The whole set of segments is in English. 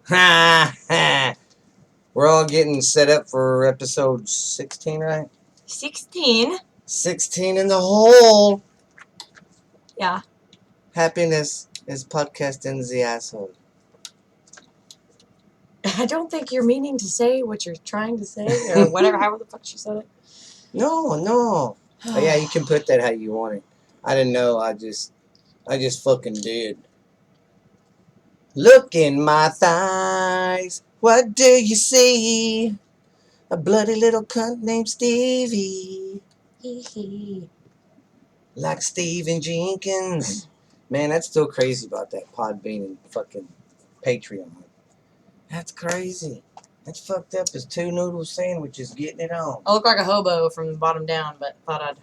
Ha ha. We're all getting set up for episode 16, right? 16. 16 in the hole. Yeah. Happiness is podcast in the asshole. I don't think you're meaning to say what you're trying to say, or whatever, however the fuck she said it. No. Oh, yeah, you can put that how you want it. I didn't know. I just fucking did. Look in my thighs. What do you see? A bloody little cunt named Stevie. Hee hee. Like Stephen Jenkins. Man, that's still crazy about that Podbean and fucking Patreon. That's crazy. That's fucked up as 2 noodle sandwiches getting it on. I look like a hobo from the bottom down, but thought I'd,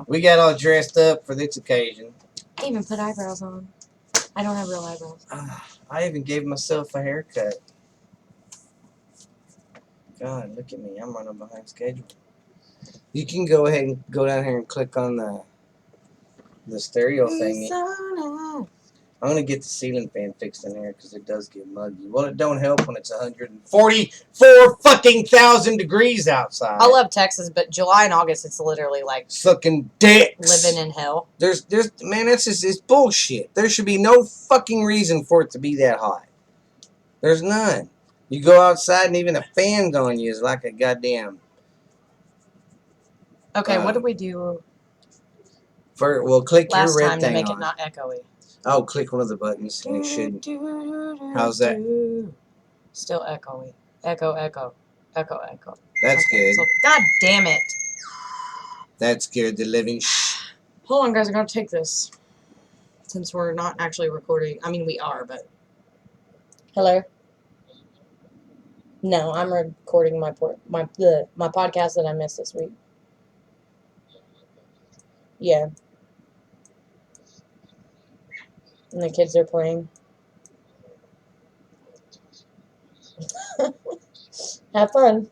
We got all dressed up for this occasion. I even put eyebrows on. I don't have real eyebrows. I even gave myself a haircut. God, look at me. I'm running behind schedule. You can go ahead and go down here and click on the stereo thingy. I'm going to get the ceiling fan fixed in here because it does get muggy. Well, it don't help when it's 144 fucking thousand degrees outside. I love Texas, but July and August, it's literally like sucking dicks. Living in hell. There's man, that's just it's bullshit. There should be no fucking reason for it to be that hot. There's none. You go outside and even the fans on you is like a goddamn. Okay, what did we do? We'll click last your red time thing to make on. it not echoey. Oh, click one of the buttons and it shouldn't. How's that? Still echoey. Echo. That's okay, good. So, God damn it. That scared the living Hold on, guys. I gotta take this. Since we're not actually recording. I mean, we are, but. Hello? No, I'm recording my podcast that I missed this week. Yeah. And the kids are playing. Have fun.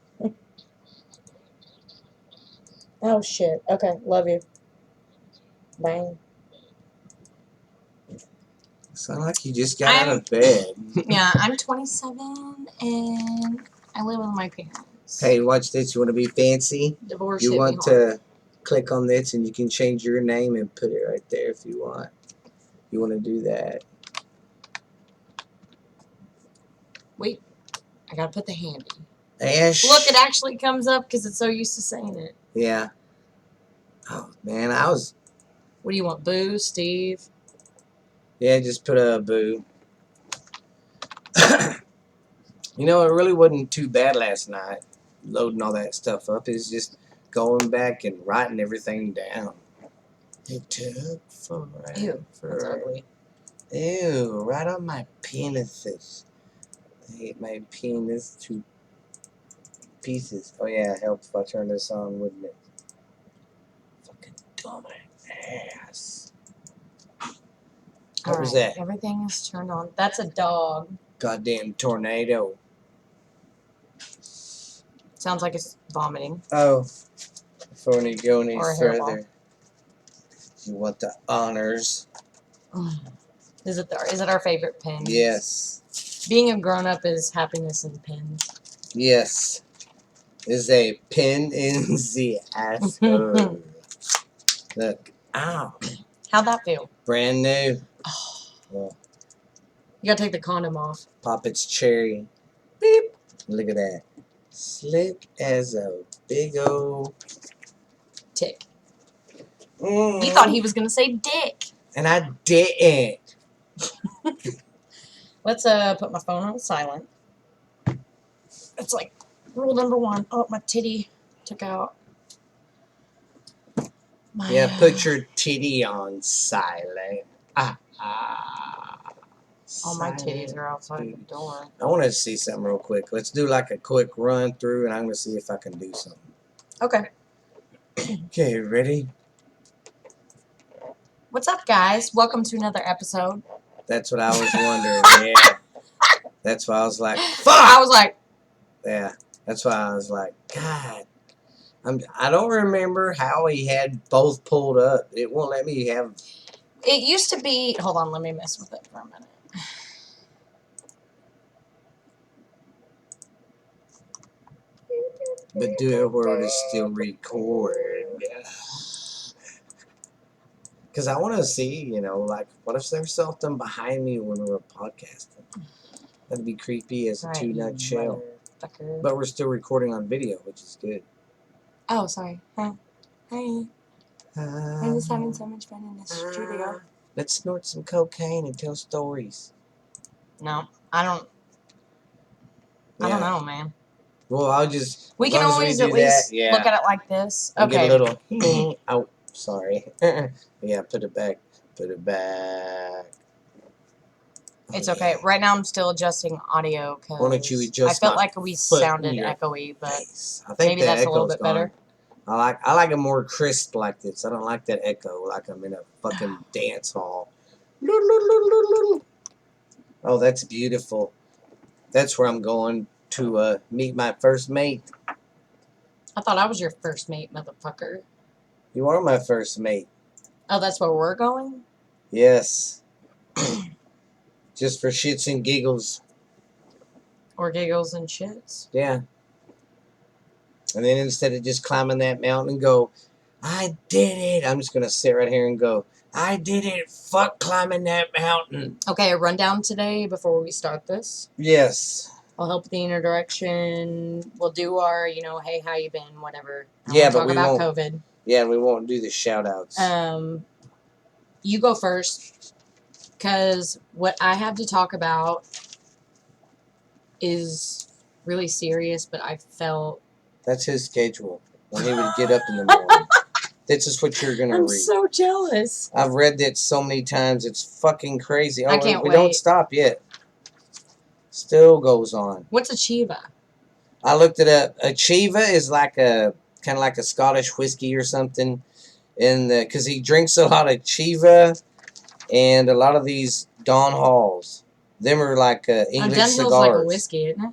Oh, shit. Okay, love you. Bye. Sound like you just got out of bed. Yeah, I'm 27 and I live with my parents. Hey, watch this. You want to be fancy? Divorce. You want to click on this and you can change your name and put it right there if you want. You want to do that. Wait, I gotta put the handy. Ash. Look, it actually comes up because it's so used to saying it. Yeah. Oh, man, What do you want, Boo, Steve? Yeah, just put a Boo. You know, it really wasn't too bad last night, loading all that stuff up. It's just going back and writing everything down. It took forever. Ew, that's ugly. Ew, right on my penises. I hate my penis to pieces. Oh yeah, it helps if I turn this on, wouldn't it? Fucking dumb ass. What was that? Everything is turned on. That's a dog. Goddamn tornado. Sounds like it's vomiting. Oh, before we go any further, you want the honors. Is it our favorite pen? Yes. Being a grown-up is happiness in pens. Yes. Is a pin in the asshole. Look. Ow. How'd that feel? Brand new. Well, you gotta take the condom off. Pop its cherry. Beep. Look at that. Slick as a big old tick. You thought he was gonna say dick. And I didn't. Let's put my phone on silent. It's like rule number 1. Oh, my titty took out. Put your titty on silent. All my titties are outside the door. I want to see something real quick. Let's do like a quick run through, and I'm going to see if I can do something. Okay. Okay, ready? What's up, guys? Welcome to another episode. That's what I was wondering. Yeah. That's why I was like, fuck! I was like... Yeah. That's why I was like, God. I don't remember how he had both pulled up. It won't let me have... It used to be... Hold on, let me mess with it for a minute. But do it where it is still recorded. Because I want to see, like, what if there's something behind me when we're podcasting? That'd be creepy as a two-nut shell. But we're still recording on video, which is good. Oh, sorry. Hi. I'm just having so much fun in this studio. Let's snort some cocaine and tell stories. No, I don't know, man. Well, I'll just... We can always at least look at it like this. Okay. Get a little... Oh, sorry. Yeah, put it back. Put it back. It's okay. Right now I'm still adjusting audio because why don't you adjust I felt like we sounded echoey, but maybe that's a little bit better. I like it more crisp like this. I don't like that echo like I'm in a fucking dance hall. Oh, that's beautiful. That's where I'm going to meet my first mate. I thought I was your first mate, motherfucker. You are my first mate. Oh, that's where we're going? Yes. Just for shits and giggles. Or giggles and shits. Yeah. And then instead of just climbing that mountain and go, I did it, I'm just going to sit right here and go, I did it, fuck climbing that mountain. Okay, a rundown today before we start this. Yes. I'll help with the introduction. We'll do our, hey, how you been, whatever. Yeah, but talk about COVID. Yeah, we won't do the shout-outs. You go first, because what I have to talk about is really serious, but I felt... That's his schedule, when he would get up in the morning. This is what you're going to read. I'm so jealous. I've read that so many times, it's fucking crazy. Oh, I can't wait. We don't stop yet. Still goes on. What's Achieva? I looked it up. Achieva is like kind of like a Scottish whiskey or something. Because he drinks a lot of Chiva and a lot of these Don Halls. Them are like English cigars. Dunhill's like a whiskey, isn't it?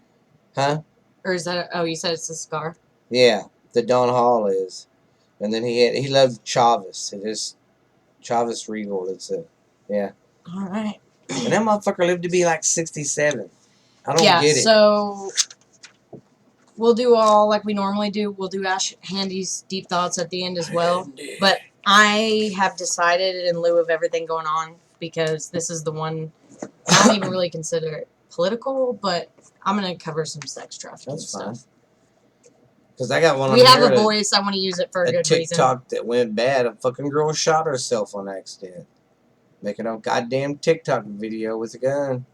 Huh? Or is that... Oh, you said it's a cigar? Yeah, the Don Hall is. And then he loved Chavis. It is Chavis Regal. Yeah. All right. And that motherfucker lived to be like 67. I don't get it. Yeah, so... We'll do all like we normally do. We'll do Ash Handy's deep thoughts at the end as well. But I have decided, in lieu of everything going on, because this is the one I don't even really consider it political, but I'm going to cover some sex trafficking stuff. Because I got one on We have a voice. I want to use it for a good reason. TikTok that went bad. A fucking girl shot herself on accident. Making a goddamn TikTok video with a gun.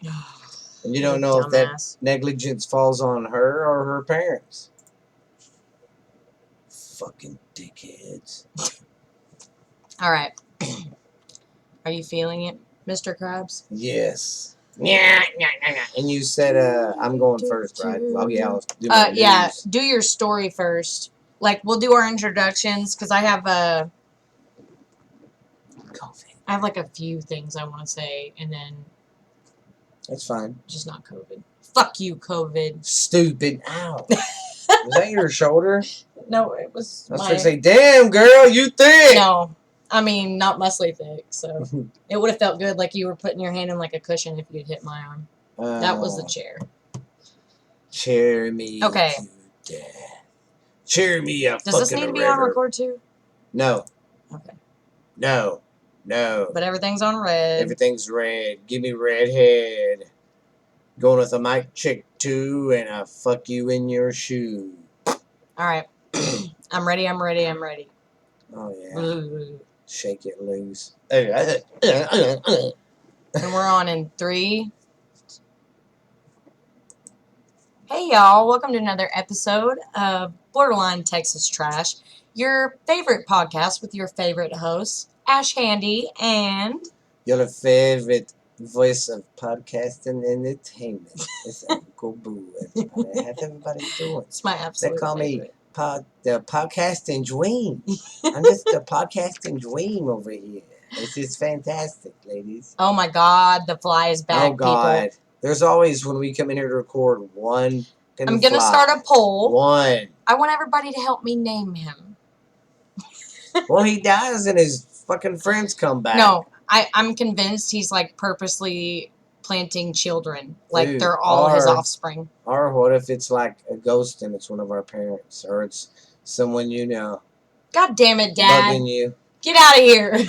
And you don't know if that negligence falls on her or her parents. Fucking dickheads. All right. Are you feeling it, Mr. Krabs? Yes. Yeah. And you said I'm going first, right? Well, yeah, I'll do my news. Do your story first. Like, we'll do our introductions, because I have like a few things I want to say, and then... That's fine. Just not COVID. Fuck you, COVID. Stupid. Ow. Was that your shoulder? No, it was I was going to say, damn, girl, you thick. No. I mean, not muscly thick, so it would have felt good like you were putting your hand in like a cushion if you'd hit my arm. That was the chair. Cheer me. Okay. Cheer me up. Does this need to be on record too? No. Okay. No. But everything's on red. Everything's red. Give me redhead. Going with a mic check too, and I fuck you in your shoe. Alright. I'm ready. Oh, yeah. Shake it loose. And we're on in 3. Hey, y'all. Welcome to another episode of Borderline Texas Trash, your favorite podcast with your favorite hosts, Ash Handy and... Your favorite voice of podcast and entertainment. It's Uncle Boo. Everybody. How's everybody doing? It's my absolute They call favorite. me the podcasting dream. I'm just the podcasting dream over here. This is fantastic, ladies. Oh my God, the fly is back. Oh God, people. There's always when we come in here to record one. I'm gonna start a poll. One. I want everybody to help me name him. Well, he dies and his fucking friends come back. No, I'm convinced he's like purposely planting children. Like Dude, they're all his offspring. Or what if it's like a ghost and it's one of our parents, or it's someone you know God damn it, Dad. bugging you. Get out of here.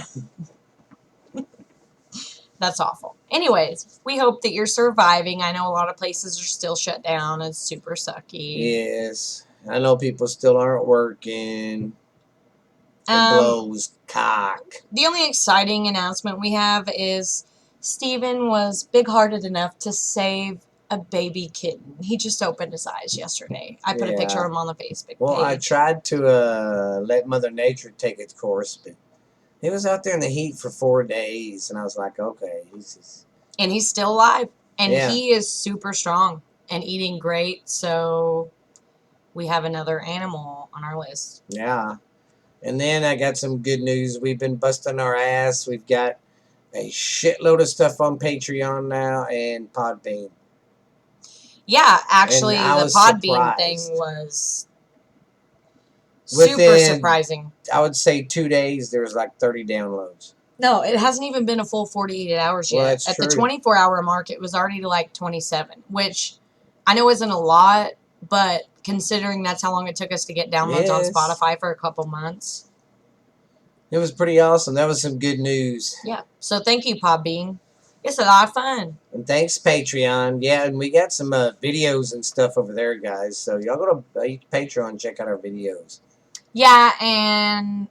That's awful. Anyways, we hope that you're surviving. I know a lot of places are still shut down. It's super sucky. Yes. I know people still aren't working. It blows cock. The only exciting announcement we have is Steven was big-hearted enough to save a baby kitten. He just opened his eyes yesterday. I put a picture of him on the Facebook page. Well, I tried to let Mother Nature take its course, but he was out there in the heat for 4 days, and I was like, okay. And he's still alive. And he is super strong and eating great, so we have another animal on our list. Yeah. And then I got some good news. We've been busting our ass. We've got a shitload of stuff on Patreon now and Podbean. Yeah, actually, the Podbean thing was super surprising. I would say 2 days, there was like 30 downloads. No, it hasn't even been a full 48 hours yet. Well, that's At true. the 24-hour mark, it was already like 27, which I know isn't a lot, but considering that's how long it took us to get downloads on Spotify for a couple months. It was pretty awesome. That was some good news. Yeah. So thank you, Podbean. It's a lot of fun. And thanks, Patreon. Yeah, and we got some videos and stuff over there, guys. So y'all go to Patreon and check out our videos. Yeah, and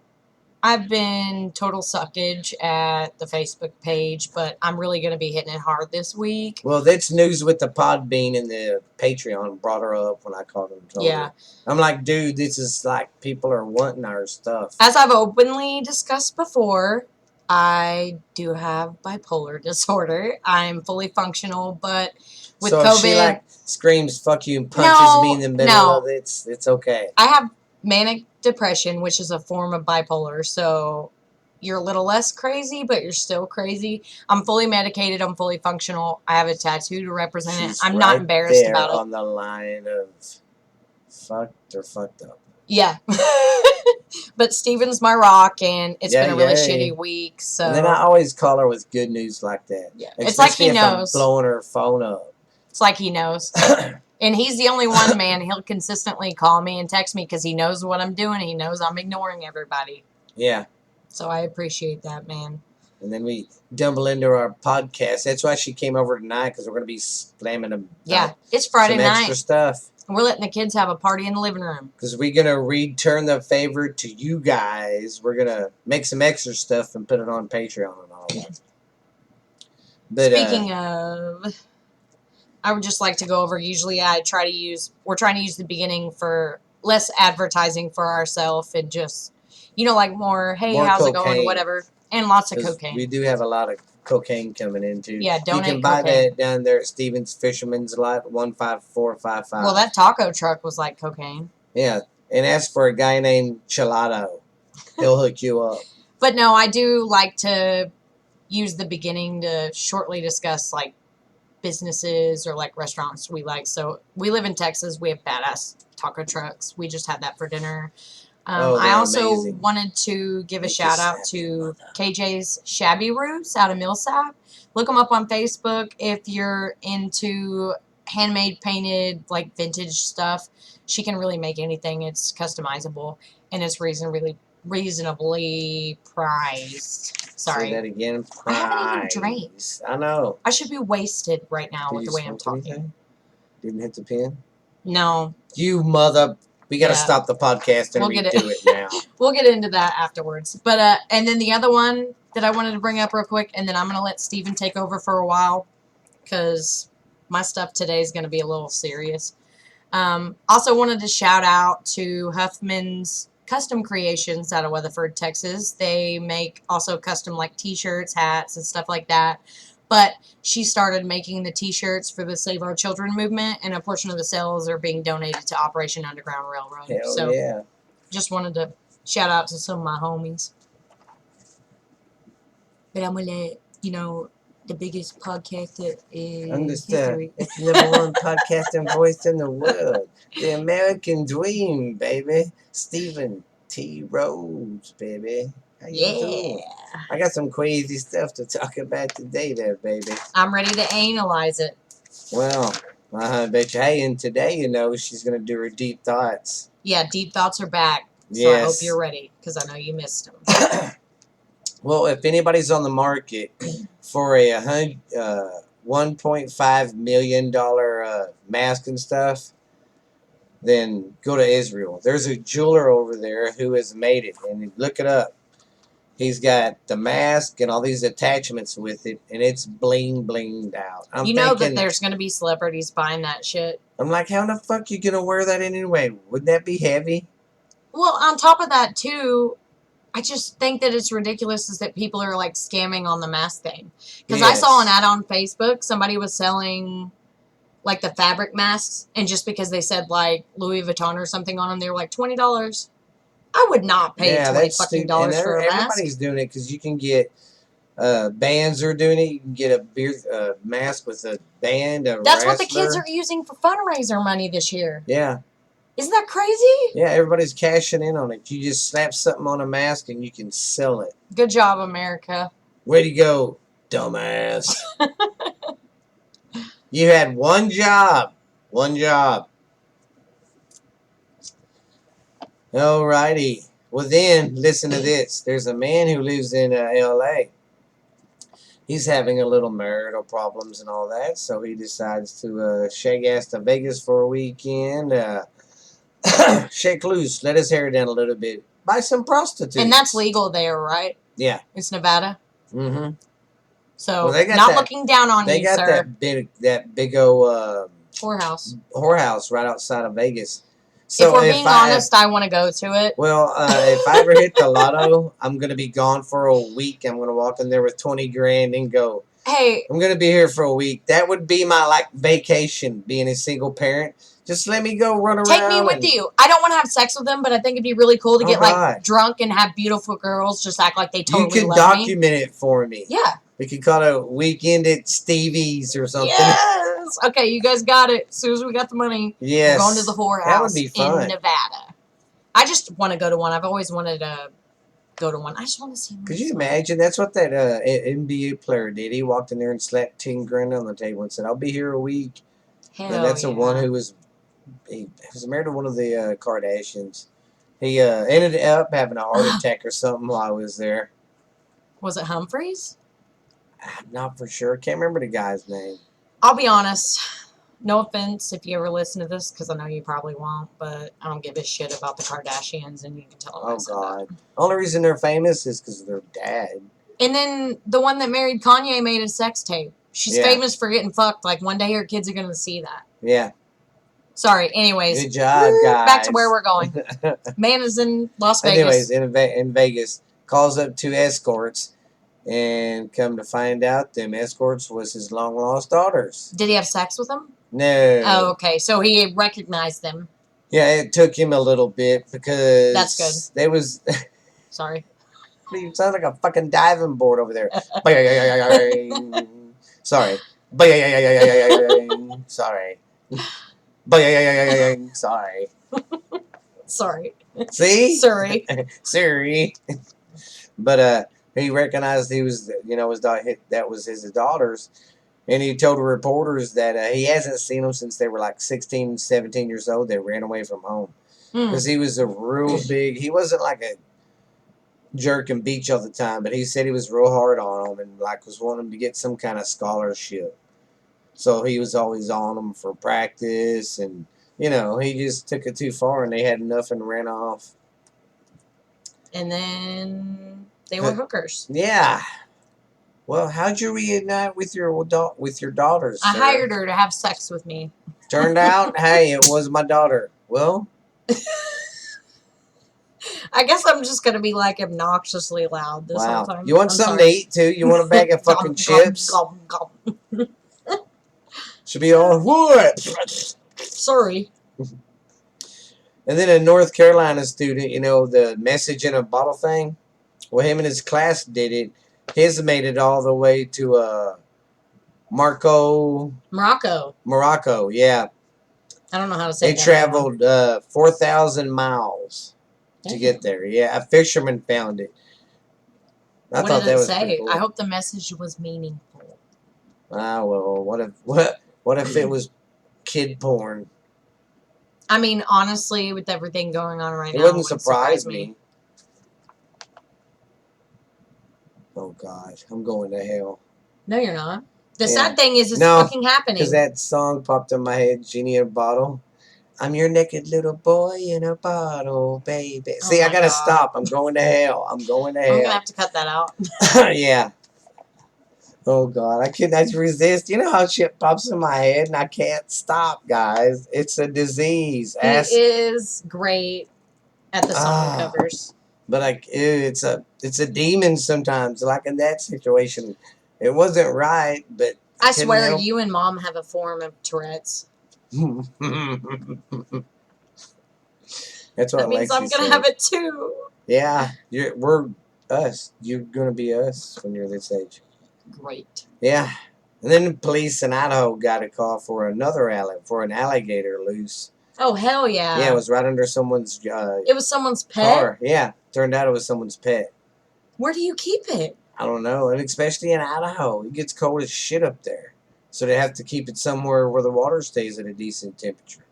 I've been total suckage at the Facebook page, but I'm really going to be hitting it hard this week. Well, that's news with the Podbean and the Patreon brought her up when I called them. Yeah. I'm like, dude, this is like people are wanting our stuff. As I've openly discussed before, I do have bipolar disorder. I'm fully functional, but with COVID... So if she like screams "fuck you" and punches me in the middle of it, it's okay. I have manic depression, which is a form of bipolar, so you're a little less crazy, but you're still crazy. I'm fully medicated. I'm fully functional. I have a tattoo to represent it. I'm not embarrassed about it. On the line of fucked or fucked up. Yeah. But Steven's my rock, and it's been a really shitty week. So. And then I always call her with good news like that. Yeah. It's like he knows. I'm blowing her phone up. It's like he knows. And he's the only one, man. He'll consistently call me and text me because he knows what I'm doing. He knows I'm ignoring everybody. Yeah. So I appreciate that, man. And then we dumble into our podcast. That's why she came over tonight, because we're going to be slamming them. Yeah, it's Friday night. Extra stuff. We're letting the kids have a party in the living room. Because we're going to return the favor to you guys. We're going to make some extra stuff and put it on Patreon and all that. But, speaking of, I would just like to go over, usually we're trying to use the beginning for less advertising for ourselves and just, like more, hey, how's it going, whatever. And lots of cocaine. We do have a lot of cocaine coming in, too. Yeah, donate You can buy that down there at Stevens Fisherman's Lot, 15455. Well, that taco truck was like cocaine. Yeah, and ask for a guy named Chilado. He'll hook you up. But no, I do like to use the beginning to shortly discuss, like, businesses or, like, restaurants we like. So, we live in Texas. We have badass taco trucks. We just had that for dinner. I also wanted to give a shout out to KJ's Shabby Roots out of Millsap. Look them up on Facebook if you're into handmade, painted, like vintage stuff. She can really make anything. It's customizable and it's reasonably priced. Sorry. Say that again. Priced. I haven't even drank. I know. I should be wasted right now with the way I'm talking. Anything? Didn't hit the pen? No. You mother. We got to stop the podcast and redo it now. We'll get into that afterwards. But and then the other one that I wanted to bring up real quick, and then I'm going to let Steven take over for a while because my stuff today is going to be a little serious. Also wanted to shout out to Huffman's Custom Creations out of Weatherford, Texas. They make also custom like t-shirts, hats, and stuff like that. But she started making the t-shirts for the Save Our Children movement, and a portion of the sales are being donated to Operation Underground Railroad. Hell yeah. Just wanted to shout out to some of my homies. But I'm going to let, the biggest podcaster in history. It's the #1 podcasting voice in the world. The American dream, baby. Stephen T. Rhodes, baby. How you doing? I got some crazy stuff to talk about today there, baby. I'm ready to analyze it. Well, I bet you, hey, and today, you know, she's going to do her deep thoughts. Yeah, deep thoughts are back. So Yes. I hope you're ready, because I know you missed them. Well, if anybody's on the market for a $1.5 million mask and stuff, then go to Israel. There's a jeweler over there who has made it, and look it up. He's got the mask and all these attachments with it, and it's bling blinged out. You know that there's going to be celebrities buying that shit. I'm like, how the fuck you going to wear that anyway? Wouldn't that be heavy? Well, on top of that, too, I just think that it's ridiculous is that people are, like, scamming on the mask thing. Because I saw an ad on Facebook. Somebody was selling, like, the fabric masks. And just because they said, like, Louis Vuitton or something on them, they were like, $20. I would not pay $20 fucking dollars for a mask. Everybody's doing it because you can get bands are doing it. You can get a mask with a band. That's what the kids are using for fundraiser money this year. Yeah. Isn't that crazy? Yeah, everybody's cashing in on it. You just slap something on a mask and you can sell it. Good job, America. Way to go, dumbass. You had one job. One job. Alrighty. Well then, listen to this. There's a man who lives in L.A. He's having a little marital problems and all that, so he decides to shake ass to Vegas for a weekend. Shake loose, let his hair down a little bit, buy some prostitutes. And that's legal there, right? Yeah. It's Nevada? Mm-hmm. So, well, not looking down on you, sir. They got that big old whorehouse right outside of Vegas. So if we're being honest, I want to go to it. Well, if I ever hit the lotto, I'm going to be gone for a week. I'm going to walk in there with 20 grand and go, hey, I'm going to be here for a week. That would be my, like, vacation, being a single parent. Just let me go run around. Take me with you. I don't want to have sex with them, but I think it'd be really cool to get, like, drunk and have beautiful girls just act like they totally love me. You can document it for me. Yeah. We could call it a weekend at Stevie's or something. Yes. Okay, you guys got it. As soon as we got the money, yes. we're going to the whorehouse that would be fun. in Nevada. I just want to go to one. I've always wanted to go to one. I just want to see one. Could you imagine? That's what that NBA player did. He walked in there and slapped 10 grand on the table and said, I'll be here a week. Hell and that's yeah. the one who was... He was married to one of the Kardashians. He ended up having a heart attack or something while I was there. Was it Humphreys? I'm not for sure. Can't remember the guy's name. I'll be honest. No offense if you ever listen to this, because I know you probably won't, but I don't give a shit about the Kardashians, and you can tell them. Oh, God. The only reason they're famous is because of their dad. And then the one that married Kanye made a sex tape. She's famous for getting fucked. Like, one day her kids are going to see that. Yeah. Sorry. Anyways. Good job, guys. Back to where we're going. Man is in Las Vegas. Anyways, in Vegas, calls up 2 escorts, and come to find out, them escorts was his long-lost daughters. Did he have sex with them? No. Oh, okay. So he recognized them. Yeah, it took him a little bit because... That's good. They was... Sorry. You sound like a fucking diving board over there. Sorry. Sorry. Sorry. Sorry. See? Sorry. Sorry. But he recognized he was, you know, that was his daughters, and he told the reporters that he hasn't seen them since they were like 16, 17 years old. They ran away from home because he was a real big. He wasn't like a jerk and beat you all the time, but he said he was real hard on them and like was wanting them to get some kind of scholarship. So he was always on them for practice, and you know, he just took it too far, and they had enough and ran off. And then they were hookers. Yeah. Well, how'd you reunite with your daughters? I hired her to have sex with me. Turned out, hey, it was my daughter. Well, I guess I'm just gonna be like obnoxiously loud this whole time. You want something to eat too? You want a bag of fucking chips? Should be all what? Sorry. And then a North Carolina student, you know, the message in a bottle thing. Well, him and his class did it. His made it all the way to Morocco, yeah. I don't know how to say that. They traveled 4,000 miles to get there. Yeah, a fisherman found it. I What thought did that it was pretty say? cool. I hope the message was meaningful. Ah, well, what if it was kid porn? I mean, honestly, with everything going on right It now, wouldn't wouldn't surprise me. Oh God, I'm going to hell. No, you're not. The Yeah. sad thing is, it's No, fucking happening. Because that song popped in my head, Genie in a Bottle. I'm your naked little boy in a bottle, baby. Oh See, I my gotta God. stop. I'm going to hell. I'm going to I'm gonna hell. have to cut that out. Yeah. Oh God, I cannot resist. You know how shit pops in my head and I can't stop, guys. It's a disease. He is great at the song covers. But like, it's a demon sometimes. Like in that situation, it wasn't right, but I couldn't swear, help. you and Mom have a form of Tourette's. That's what That means Lexi I'm gonna said. have it too. Yeah, we're us. You're gonna be us when you're this age. Great. Yeah, and then the police in Idaho got a call for an alligator loose. Oh hell yeah! Yeah, it was right under someone's It was someone's pet. car. Yeah, turned out it was someone's pet. Where do you keep it? I don't know, and especially in Idaho, it gets cold as shit up there, so they have to keep it somewhere where the water stays at a decent temperature.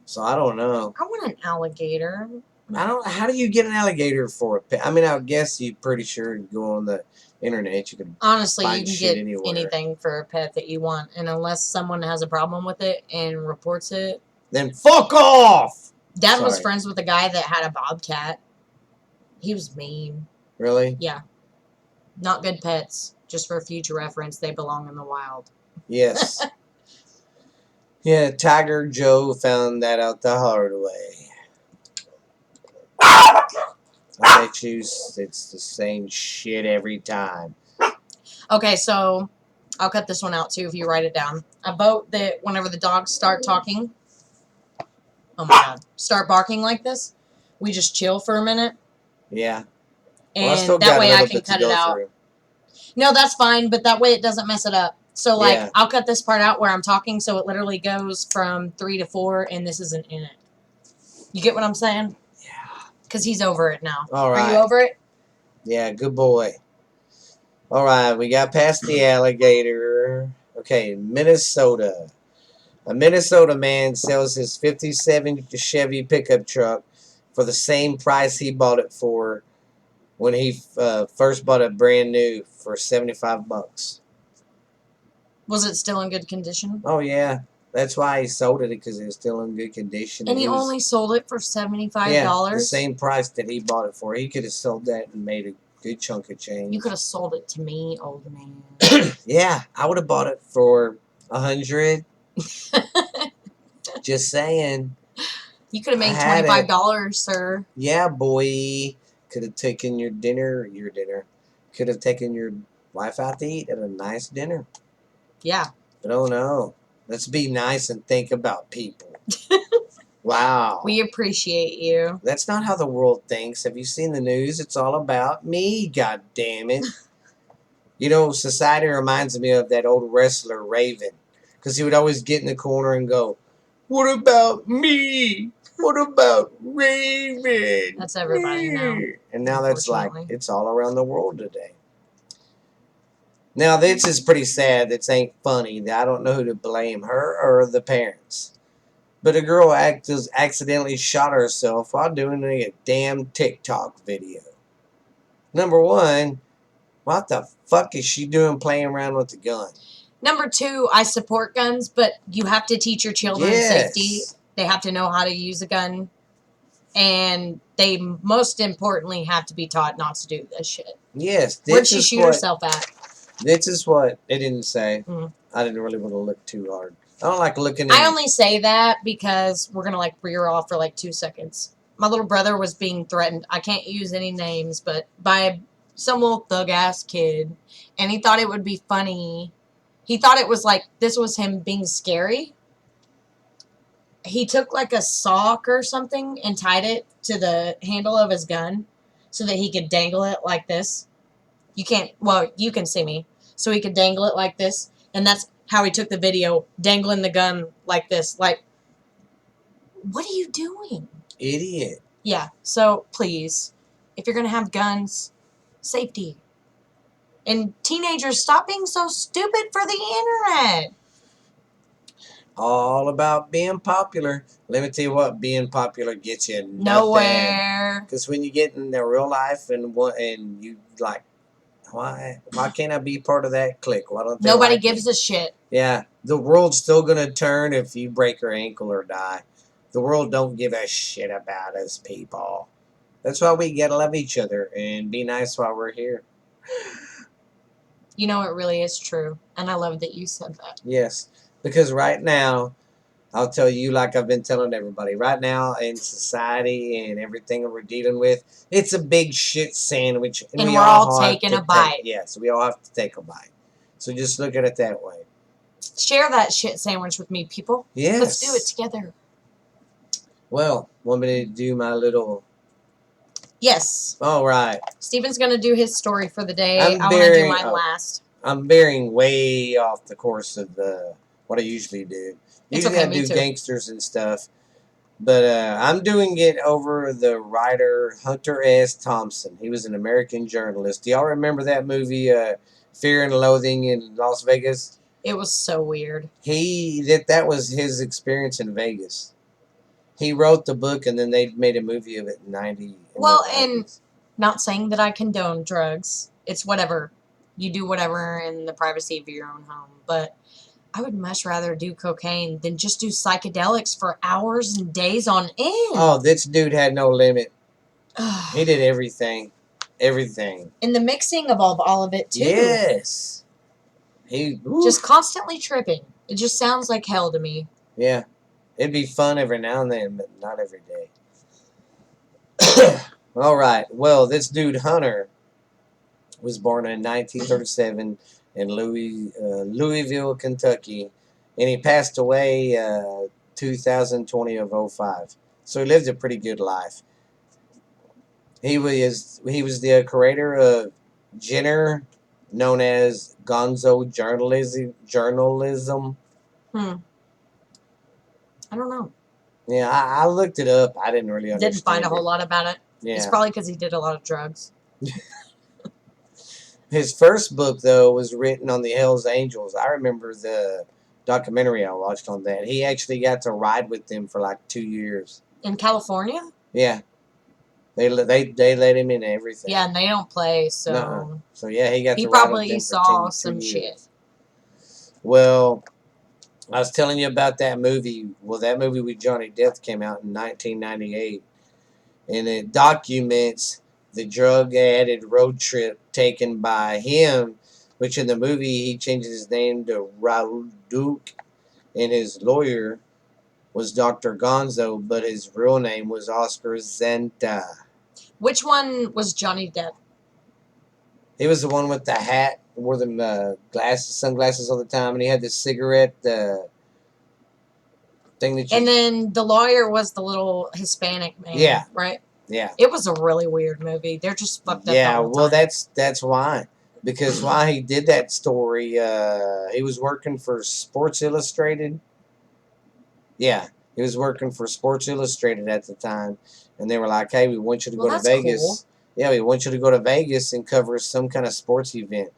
So I don't know. I want an alligator. I don't. How do you get an alligator for a pet? I mean, I guess you're pretty sure you go on the internet. You can Honestly, find you can shit get anywhere. anything for a pet that you want, and unless someone has a problem with it and reports it, then fuck off. Dad was Sorry. friends with a guy that had a bobcat. He was mean. Really? Yeah. Not good pets. Just for future reference, they belong in the wild. Yes. Yeah, Tiger Joe found that out the hard way. I bet you it's the same shit every time. Okay, so I'll cut this one out too if you write it down. A boat that whenever the dogs start talking, oh my God, start barking like this, we just chill for a minute. Yeah. And that way I can cut it out. No, that's fine, but that way it doesn't mess it up. So, like, Yeah. I'll cut this part out where I'm talking, so it literally goes from 3 to 4, and this isn't in it. You get what I'm saying? Yeah. Because he's over it now. All right. Are you over it? Yeah, good boy. All right, we got past the alligator. Okay, Minnesota. A Minnesota man sells his 57 Chevy pickup truck for the same price he bought it for when he first bought it brand new for $75. Was it still in good condition? Oh yeah, that's why he sold it, because it was still in good condition. And he only sold it for $75? Yeah, the same price that he bought it for. He could have sold that and made a good chunk of change. You could have sold it to me, old man. Yeah, I would have bought it for $100. Just saying. You could have made $25, sir. Yeah, boy. Could have taken your dinner. Could have taken your wife out to eat at a nice dinner. Yeah. But oh no. Let's be nice and think about people. Wow. We appreciate you. That's not how the world thinks. Have you seen the news? It's all about me, god damn it. You know, society reminds me of that old wrestler, Raven. Because he would always get in the corner and go, "What about me? What about Raven?" That's everybody now. And now that's like, it's all around the world today. Now, this is pretty sad. This ain't funny. I don't know who to blame, her or the parents. But a girl accidentally shot herself while doing a damn TikTok video. Number one, what the fuck is she doing playing around with a gun? Number two, I support guns, but you have to teach your children safety. They have to know how to use a gun. And they, most importantly, have to be taught not to do this shit. Yes. Where'd she shoot herself at? This is what it didn't say. I didn't really want to look too hard. I don't like looking at... I only say that because we're going to, like, rear off for, like, 2 seconds. My little brother was being threatened. I can't use any names, but by some little thug-ass kid. And he thought it would be funny. He thought it was, like, this was him being scary. He took, like, a sock or something and tied it to the handle of his gun so that he could dangle it like this. You can't, well, you can see me. So he could dangle it like this. And that's how he took the video, dangling the gun like this. Like, what are you doing? Idiot. Yeah, so please, if you're going to have guns, safety. And teenagers, stop being so stupid for the internet. All about being popular. Let me tell you what, being popular gets you nothing. Nowhere. Because when you get in the real life and you like, why can't I be part of that clique? Why don't they Nobody like gives me? a shit. Yeah, the world's still gonna turn if you break your ankle or die. The world don't give a shit about us people. That's why we gotta love each other and be nice while we're here. You know, it really is true. And I love that you said that. Yes, because right now, I'll tell you like I've been telling everybody. Right now in society and everything that we're dealing with, it's a big shit sandwich, And we we're all have taking to a bite. Yes, we all have to take a bite. So just look at it that way. Share that shit sandwich with me, people. Yes. Let's do it together. Well, want me to do my little... Yes. All right. Steven's going to do his story for the day. I'm I want to do veering- mine oh. last. I'm veering way off the course of what I usually do. It's Usually okay, I me do too. gangsters and stuff. But I'm doing it over the writer Hunter S. Thompson. He was an American journalist. Do y'all remember that movie, Fear and Loathing in Las Vegas? It was so weird. That was his experience in Vegas. He wrote the book, and then they made a movie of it in '90. Well, and not saying that I condone drugs. It's whatever. You do whatever in the privacy of your own home. But I would much rather do cocaine than just do psychedelics for hours and days on end. Oh, this dude had no limit. He did everything. Everything. And the mixing of all of it, too. Yes. Just constantly tripping. It just sounds like hell to me. Yeah. It'd be fun every now and then, but not every day. All right. Well, this dude, Hunter, was born in 1937 in Louisville, Kentucky, and he passed away 2020 of 05. So he lived a pretty good life. He was the creator of Jenner, known as Gonzo journalism. I don't know. Yeah, I looked it up. I didn't really understand. Didn't find a whole lot about it. Yeah. It's probably because he did a lot of drugs. His first book, though, was written on the Hells Angels. I remember the documentary I watched on that. He actually got to ride with them for like 2 years. In California? Yeah. They let him in everything. Yeah, and they don't play, so... Nuh-uh. So, yeah, he got to ride with them He probably for saw 2 some years. shit. Well, I was telling you about that movie. Well, that movie with Johnny Depp came out in 1998. And it documents the drug-added road trip taken by him, which in the movie he changes his name to Raul Duke, and his lawyer was Dr. Gonzo, but his real name was Oscar Zenta. Which one was Johnny Depp? He was the one with the hat, wore the sunglasses all the time, and he had the cigarette thing that you... And then the lawyer was the little Hispanic man, Yeah. Right? Yeah. It was a really weird movie. They're just fucked up. Yeah, the whole well, time. that's why. Because while he did that story, he was working for Sports Illustrated. Yeah, he was working for Sports Illustrated at the time, and they were like, "Hey, we want you to go to Vegas. Cool. Yeah, we want you to go to Vegas and cover some kind of sports event."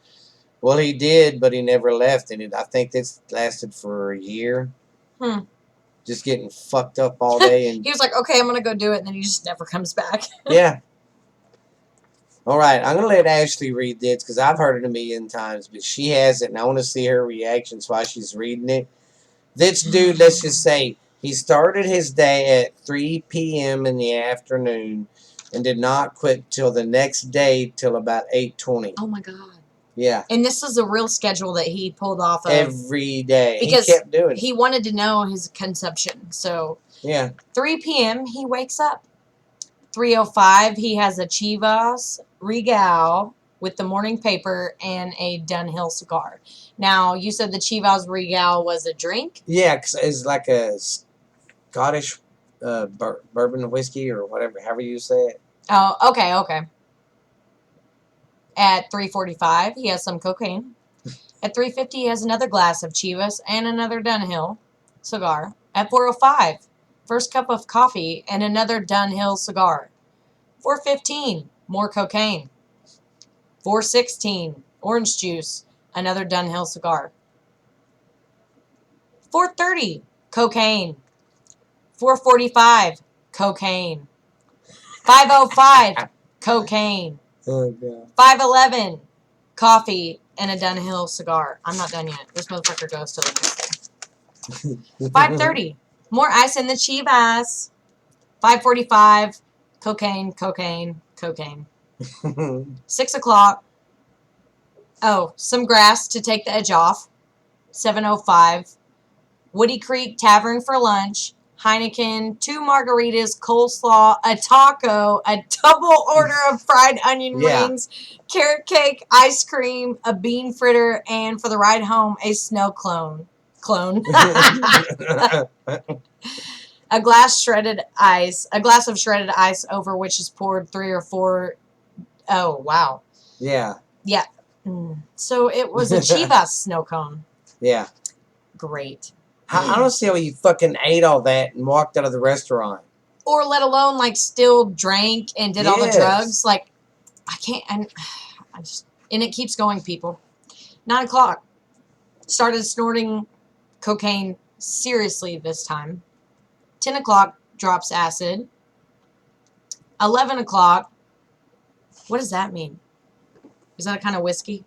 Well, he did, but he never left, and I think this lasted for a year. Just getting fucked up all day, and he was like, "Okay, I'm gonna go do it," and then he just never comes back. Yeah. All right, I'm gonna let Ashley read this because I've heard it a million times, but she hasn't, and I want to see her reactions while she's reading it. This dude, let's just say, he started his day at 3 p.m. in the afternoon and did not quit till the next day till about 8:20. Oh my god. Yeah. And this is a real schedule that he pulled off of Every day. because he kept doing it. He wanted to know his consumption. So yeah. 3 p.m. he wakes up. 3:05 he has a Chivas Regal with the morning paper and a Dunhill cigar. Now, you said the Chivas Regal was a drink? Yeah, cause it's like a Scottish bourbon whiskey or whatever, however you say it. Oh, okay. At 3:45, he has some cocaine. At 3:50, he has another glass of Chivas and another Dunhill cigar. At 4:05, first cup of coffee and another Dunhill cigar. 4:15, more cocaine. 4:16, orange juice, another Dunhill cigar. 4:30, cocaine. 4:45, cocaine. 5:05, cocaine. Oh, God. 5:11, coffee and a Dunhill cigar. I'm not done yet. This motherfucker goes till the next day. 5:30, more ice in the Chivas. 5:45, cocaine, cocaine, cocaine. 6 o'clock, oh, some grass to take the edge off. 7:05, Woody Creek Tavern for lunch. Heineken, 2 margaritas, coleslaw, a taco, a double order of fried onion rings, carrot cake, ice cream, a bean fritter, and for the ride home, a snow clone. A glass of shredded ice over which is poured 3 or 4. Oh, wow. Yeah. Yeah. So it was a Chivas snow cone. Yeah. Great. I don't see how you fucking ate all that and walked out of the restaurant. Or let alone, like, still drank and did all the drugs. Like, I can't, and it keeps going, people. 9 o'clock. Started snorting cocaine seriously this time. 10 o'clock, drops acid. 11 o'clock, what does that mean? Is that a kind of whiskey?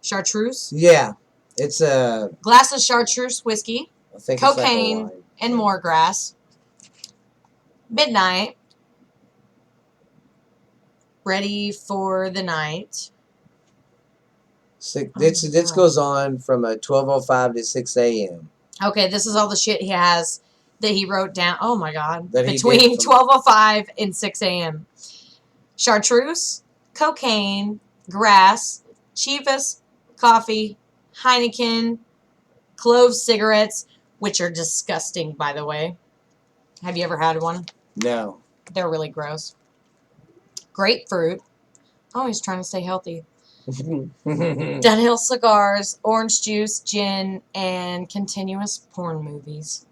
Chartreuse? Yeah. It's a... glass of chartreuse whiskey. I think cocaine, it's like and more grass. Midnight. Ready for the night. This goes on from 12:05 to 6 a.m. Okay, this is all the shit he has that he wrote down. Oh my God. That between 12:05 and 6 a.m. Chartreuse, cocaine, grass, Chivas, coffee, Heineken, clove cigarettes, which are disgusting, by the way. Have you ever had one? No. They're really gross. Grapefruit. Oh, he's trying to stay healthy. Dunhill cigars, orange juice, gin, and continuous porn movies.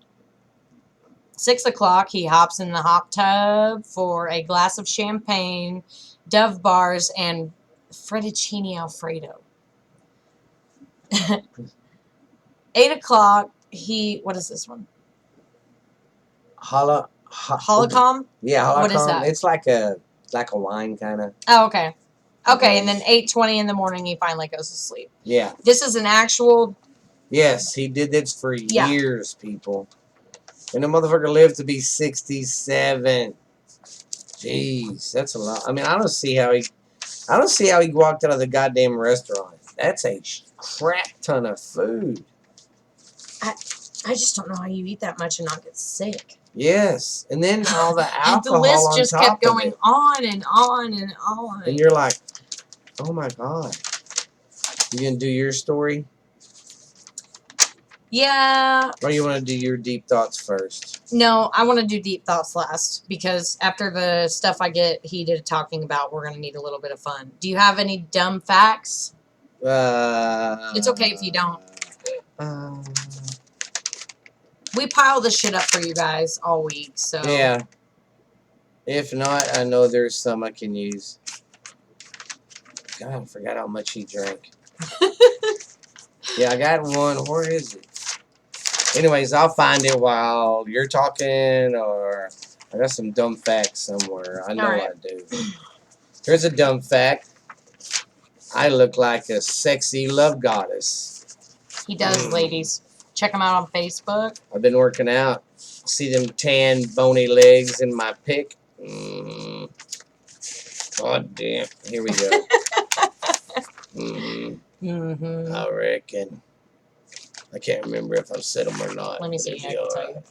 6 o'clock, he hops in the hot tub for a glass of champagne, Dove bars, and fettuccine Alfredo. 8 o'clock, what is this one? Holocom? Yeah, Holocom. What is that? It's like a wine kind of. Oh, okay. Okay, and then 8:20 in the morning, he finally goes to sleep. Yeah. This is an actual... Yes, he did this for years, people. And the motherfucker lived to be 67. Jeez, that's a lot. I mean, I don't see how he walked out of the goddamn restaurant. That's a crap ton of food. I just don't know how you eat that much and not get sick. Yes, and then all the alcohol the list on just top kept of going it. on and on and on. And you're like, oh my God. You gonna do your story? Yeah. Or you want to do your deep thoughts first? No, I want to do deep thoughts last because after the stuff I get heated talking about, we're going to need a little bit of fun. Do you have any dumb facts? It's okay if you don't. We pile this shit up for you guys all week, so... Yeah. If not, I know there's some I can use. God, I forgot how much he drank. Yeah, I got one. Where is it? Anyways, I'll find it while you're talking, or I got some dumb facts somewhere. I know I do. Here's a dumb fact. I look like a sexy love goddess. He does, ladies. Check him out on Facebook. I've been working out. See them tan, bony legs in my pic? God damn. Here we go. I reckon. I can't remember if I've said them or not. Let me see. I can tell you.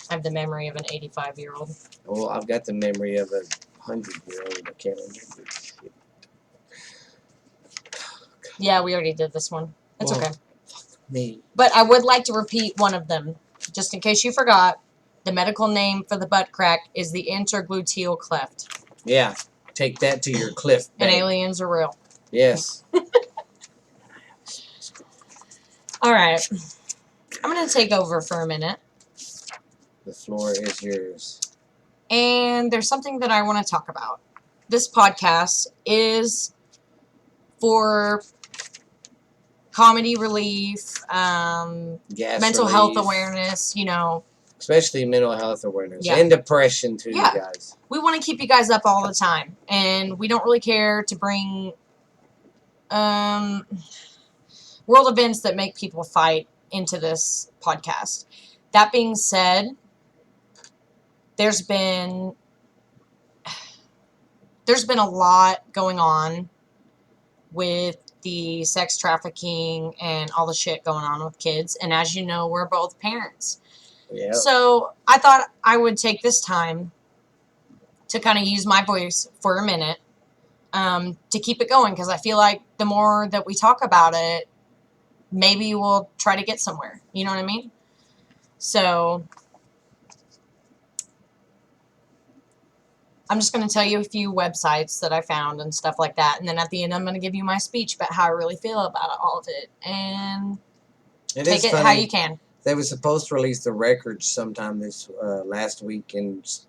I have the memory of an 85-year-old. Well, I've got the memory of a 100-year-old. I can't remember. Yeah, we already did this one. It's okay. Me. But I would like to repeat one of them, just in case you forgot. The medical name for the butt crack is the intergluteal cleft. Yeah. Take that to your cliff. And aliens are real. Yes. All right. I'm going to take over for a minute. The floor is yours. And there's something that I want to talk about. This podcast is for comedy relief, Gas mental health relief. awareness, you know. Especially mental health awareness. Yeah. And depression, too, Yeah. you guys. We want to keep you guys up all the time. And we don't really care to bring world events that make people fight into this podcast. That being said, there's been a lot going on with the sex trafficking and all the shit going on with kids. And as you know, we're both parents. Yeah. So I thought I would take this time to kind of use my voice for a minute to keep it going, because I feel like the more that we talk about it, maybe we'll try to get somewhere. You know what I mean? So I'm just going to tell you a few websites that I found and stuff like that. And then at the end, I'm going to give you my speech about how I really feel about all of it. And take it how you can. They were supposed to release the records sometime this last week. This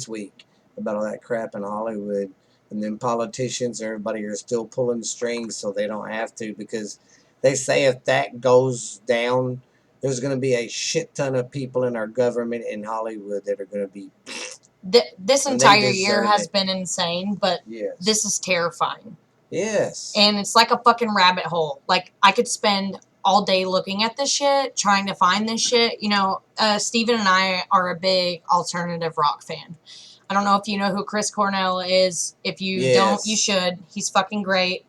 week. About all that crap in Hollywood. And then politicians, everybody are still pulling strings so they don't have to. Because they say if that goes down, there's going to be a shit ton of people in our government in Hollywood that are going to be... This entire year has been insane, but this is terrifying. Yes. And it's like a fucking rabbit hole. Like, I could spend all day looking at this shit, trying to find this shit. You know, Steven and I are a big alternative rock fan. I don't know if you know who Chris Cornell is. If you don't, you should. He's fucking great.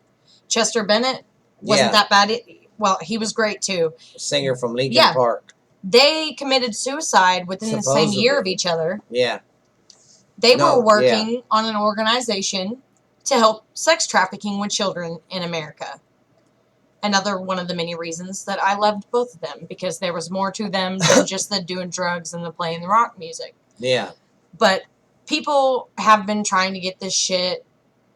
Chester Bennett wasn't that bad. Well, he was great too. Singer from Linkin Park. They committed suicide within the same year of each other. Yeah. They were working on an organization to help sex trafficking with children in America. Another one of the many reasons that I loved both of them, because there was more to them than just the doing drugs and the playing the rock music. Yeah. But people have been trying to get this shit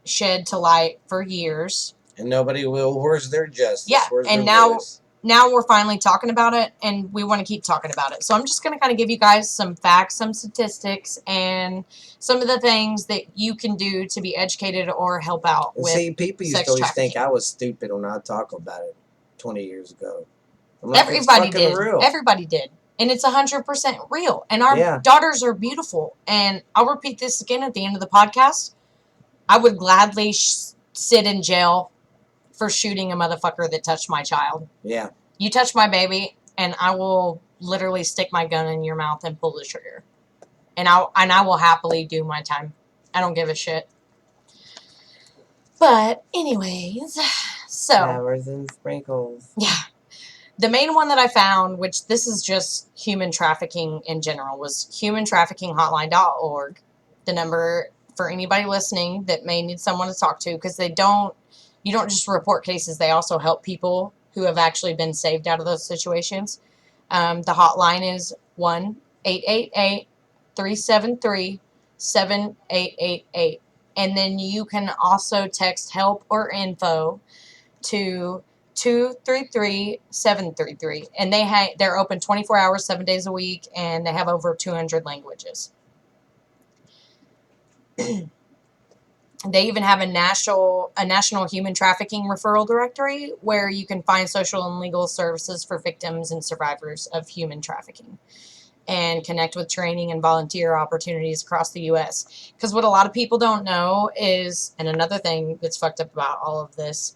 shed to light for years. And nobody will. Where's their justice? Yeah, Where's and their now we're finally talking about it, and we want to keep talking about it. So I'm just going to kind of give you guys some facts, some statistics, and some of the things that you can do to be educated or help out with. See, people used to always think I was stupid when I talk about it 20 years ago. Everybody did. Real. Everybody did. And it's 100% real. And our daughters are beautiful. And I'll repeat this again at the end of the podcast. I would gladly sit in jail for shooting a motherfucker that touched my child. Yeah. You touch my baby, and I will literally stick my gun in your mouth and pull the trigger. And I will happily do my time. I don't give a shit. But anyways, so flowers and sprinkles. Yeah. The main one that I found, which this is just human trafficking in general, was humantraffickinghotline.org. The number for anybody listening that may need someone to talk to, because you don't just report cases, they also help people who have actually been saved out of those situations. The hotline is 1-888-373-7888. And then you can also text help or info to 233-733. And they're open 24 hours, 7 days a week, and they have over 200 languages. They even have a national human trafficking referral directory where you can find social and legal services for victims and survivors of human trafficking, and connect with training and volunteer opportunities across the U.S. Because what a lot of people don't know is, and another thing that's fucked up about all of this,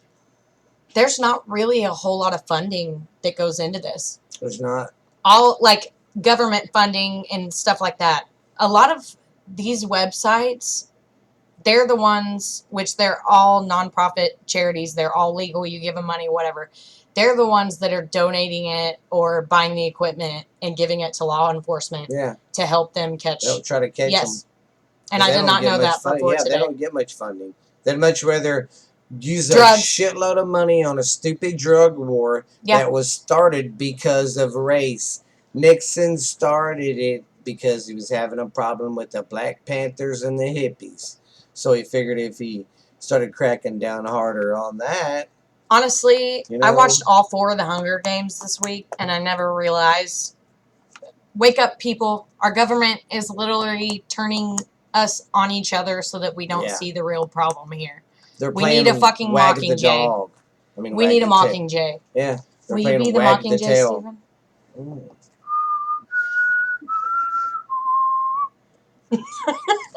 there's not really a whole lot of funding that goes into this. There's not. All, like, government funding and stuff like that. A lot of these websites, they're the ones, which they're all nonprofit charities. They're all legal. You give them money, whatever. They're the ones that are donating it or buying the equipment and giving it to law enforcement to help them catch. They'll try to catch them. And I did not know that before today. They don't get much funding. They'd much rather use a shitload of money on a stupid drug war that was started because of race. Nixon started it because he was having a problem with the Black Panthers and the hippies. So he figured if he started cracking down harder on that. Honestly, I watched all 4 of the Hunger Games this week, and I never realized. Wake up, people. Our government is literally turning us on each other so that we don't see the real problem here. They're We playing need a fucking Wag the Mockingjay. Dog. I mean, We Wag need a the Tail. Mockingjay. Yeah. They're Will you playing be the Wag the Mockingjay, Tail. Stephen? Mm.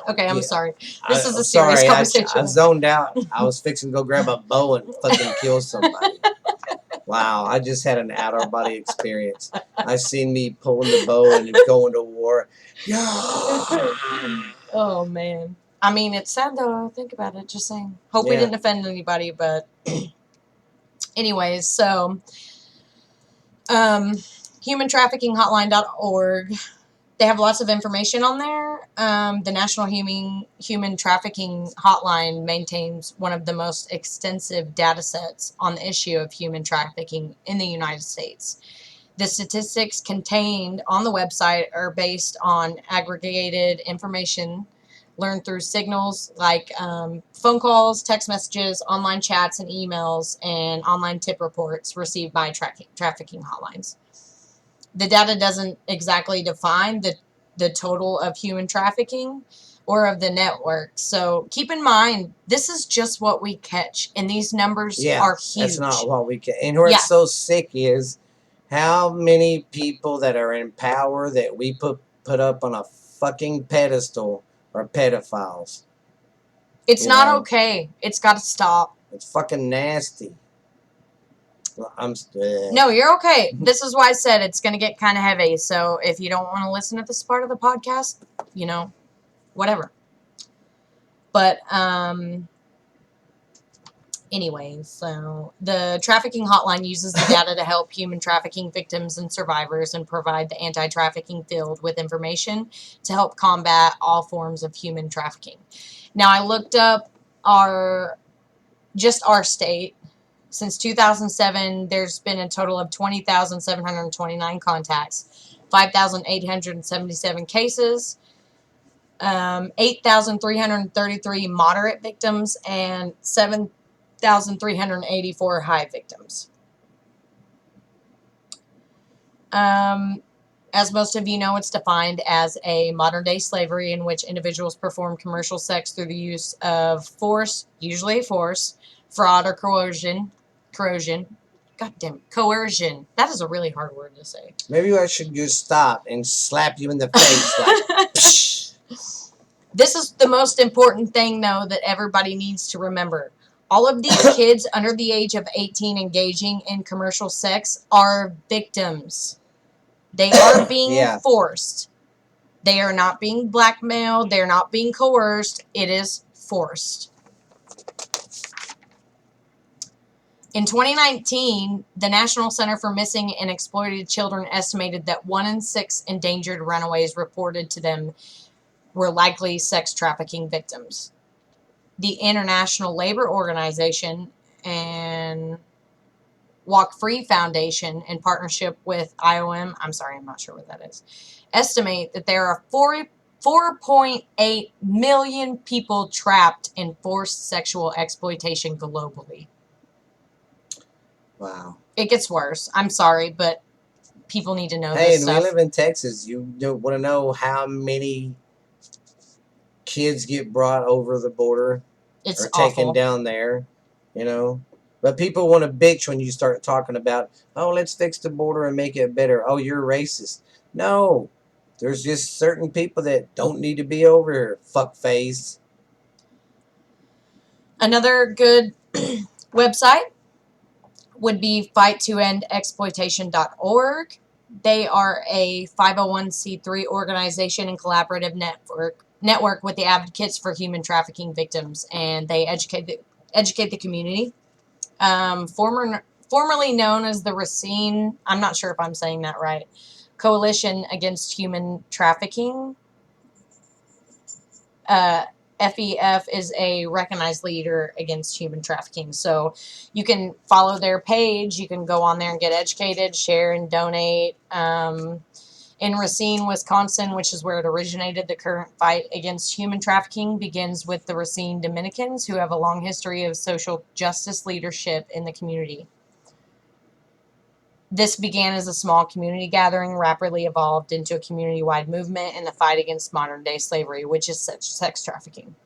Okay, I'm Yeah. sorry. This is I'm a serious sorry. conversation. I zoned out. I was fixing to go grab a bow and fucking kill somebody. Wow, I just had an out of body experience. I seen me pulling the bow and going to war. Yeah. Oh man. I mean, it's sad though. Think about it. Just saying. Hope we Yeah. didn't offend anybody, but anyways, so humantraffickinghotline.org. They have lots of information on there. The National Human Trafficking Hotline maintains one of the most extensive data sets on the issue of human trafficking in the United States. The statistics contained on the website are based on aggregated information learned through signals like phone calls, text messages, online chats and emails, and online tip reports received by trafficking hotlines. The data doesn't exactly define the total of human trafficking or of the network. So keep in mind, this is just what we catch, and these numbers are huge. That's not what we can. And where it's so sick is how many people that are in power that we put up on a fucking pedestal are pedophiles. It's not okay. It's got to stop. It's fucking nasty. No, you're okay. This is why I said it's going to get kind of heavy. So if you don't want to listen to this part of the podcast, you know, whatever. But anyway, so the trafficking hotline uses the data to help human trafficking victims and survivors and provide the anti-trafficking field with information to help combat all forms of human trafficking. Now, I looked up our state. Since 2007, there's been a total of 20,729 contacts, 5,877 cases, 8,333 moderate victims, and 7,384 high victims. As most of you know, it's defined as a modern-day slavery in which individuals perform commercial sex through the use of force, usually force, fraud, or coercion. Coercion. That is a really hard word to say. Maybe I should just stop and slap you in the face. Like, this is the most important thing, though, that everybody needs to remember. All of these kids under the age of 18 engaging in commercial sex are victims. They are being forced. They are not being blackmailed. They're not being coerced. It is forced. In 2019, the National Center for Missing and Exploited Children estimated that 1 in 6 endangered runaways reported to them were likely sex trafficking victims. The International Labor Organization and Walk Free Foundation, in partnership with IOM, I'm not sure what that is, estimate that there are 4.8 million people trapped in forced sexual exploitation globally. Wow. It gets worse. I'm sorry, but people need to know this Hey, stuff. and we live in Texas. You don't want to know how many kids get brought over the border or taken down there, you know? But people want to bitch when you start talking about, oh, let's fix the border and make it better. Oh, you're racist. No. There's just certain people that don't need to be over here, fuckface. Another good website would be fighttoendexploitation.org. They are a 501c3 organization and collaborative network with the advocates for human trafficking victims, and they educate the community. Formerly known as the Racine, I'm not sure if I'm saying that right, Coalition Against Human Trafficking. FEF is a recognized leader against human trafficking. So you can follow their page. You can go on there and get educated, share, and donate. In Racine, Wisconsin, which is where it originated, the current fight against human trafficking begins with the Racine Dominicans, who have a long history of social justice leadership in the community. This began as a small community gathering, rapidly evolved into a community-wide movement in the fight against modern-day slavery, which is sex trafficking.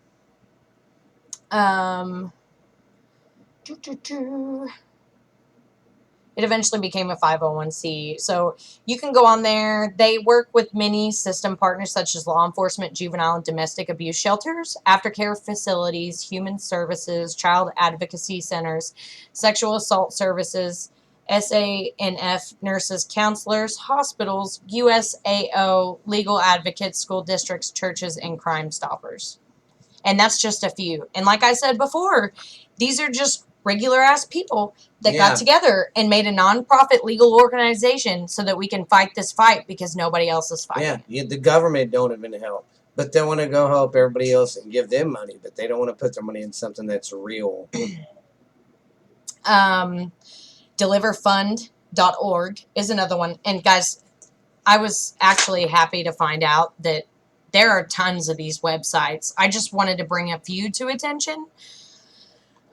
It eventually became a 501c. So you can go on there. They work with many system partners such as law enforcement, juvenile and domestic abuse shelters, aftercare facilities, human services, child advocacy centers, sexual assault services, SANF nurses, counselors, hospitals, USAO, legal advocates, school districts, churches, and Crime Stoppers. And that's just a few. And like I said before, these are just regular ass people that got together and made a nonprofit legal organization so that we can fight this fight because nobody else is fighting. Yeah, the government don't even help. But they want to go help everybody else and give them money, but they don't want to put their money in something that's real. Deliverfund.org is another one. And guys, I was actually happy to find out that there are tons of these websites. I just wanted to bring a few to attention.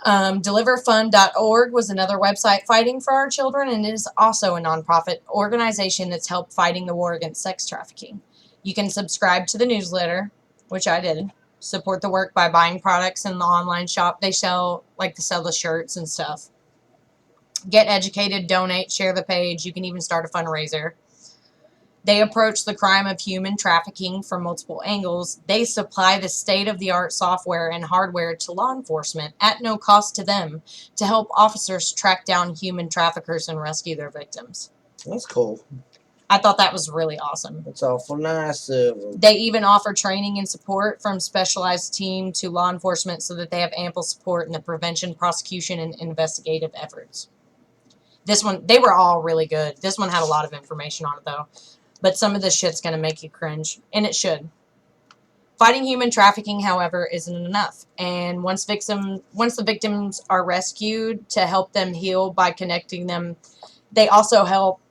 Deliverfund.org was another website fighting for our children, and it is also a nonprofit organization that's helped fighting the war against sex trafficking. You can subscribe to the newsletter, which I did. Support the work by buying products in the online shop. They sell the shirts and stuff. Get educated, donate, share the page. You can even start a fundraiser. They approach the crime of human trafficking from multiple angles. They supply the state-of-the-art software and hardware to law enforcement at no cost to them to help officers track down human traffickers and rescue their victims. That's cool. I thought that was really awesome. That's awful nice of them. They even offer training and support from specialized team to law enforcement so that they have ample support in the prevention, prosecution, and investigative efforts. This one, they were all really good. This one had a lot of information on it, though. But some of this shit's going to make you cringe, and it should. Fighting human trafficking, however, isn't enough. And once the victims are rescued, to help them heal by connecting them, they also help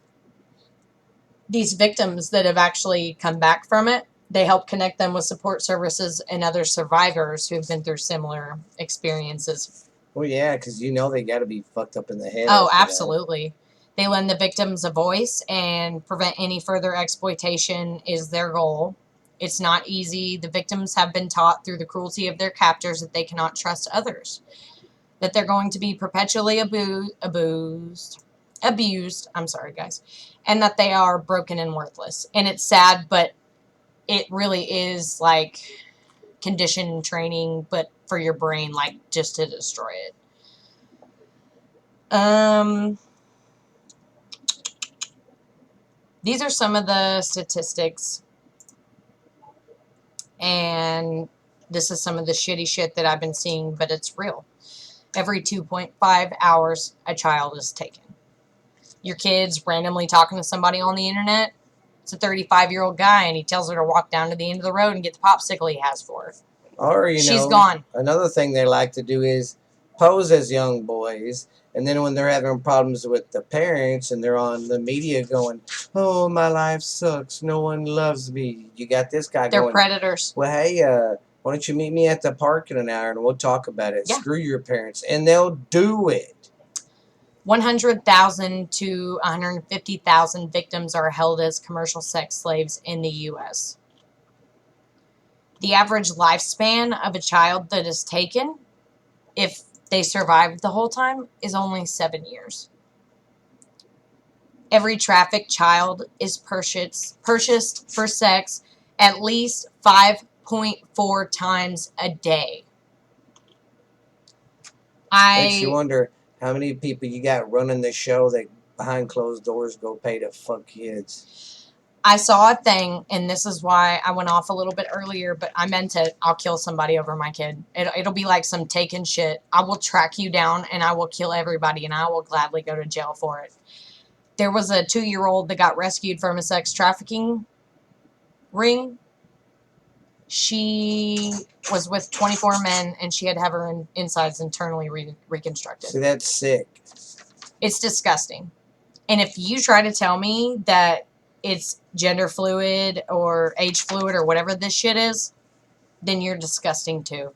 these victims that have actually come back from it. They help connect them with support services and other survivors who have been through similar experiences. Well, yeah, because they got to be fucked up in the head. Oh, absolutely. They lend the victims a voice and prevent any further exploitation is their goal. It's not easy. The victims have been taught through the cruelty of their captors that they cannot trust others, that they're going to be perpetually abused. I'm sorry, guys. And that they are broken and worthless. And it's sad, but it really is like conditioned training, but for your brain, like just to destroy it. These are some of the statistics, and this is some of the shitty shit that I've been seeing, but it's real. Every 2.5 hours, a child is taken. Your kid's randomly talking to somebody on the internet. It's a 35-year-old guy, and he tells her to walk down to the end of the road and get the popsicle he has for her. Or, she's gone. Another thing they like to do is pose as young boys. And then when they're having problems with the parents and they're on the media going, oh, my life sucks. No one loves me. You got this guy They're going. predators. Well, hey, why don't you meet me at the park in an hour and we'll talk about it. Yeah. Screw your parents. And they'll do it. 100,000 to 150,000 victims are held as commercial sex slaves in the U.S. The average lifespan of a child that is taken, if they survived the whole time, is only 7 years. Every trafficked child is purchased for sex at least 5.4 times a day. Makes you wonder how many people you got running the show that behind closed doors go pay to fuck kids. I saw a thing, and this is why I went off a little bit earlier, but I meant it. I'll kill somebody over my kid. It'll be like some taken shit. I will track you down, and I will kill everybody, and I will gladly go to jail for it. There was a 2-year-old that got rescued from a sex trafficking ring. She was with 24 men, and she had to have her insides internally reconstructed. See, that's sick. It's disgusting. And if you try to tell me that it's gender fluid or age fluid or whatever this shit is, then you're disgusting too.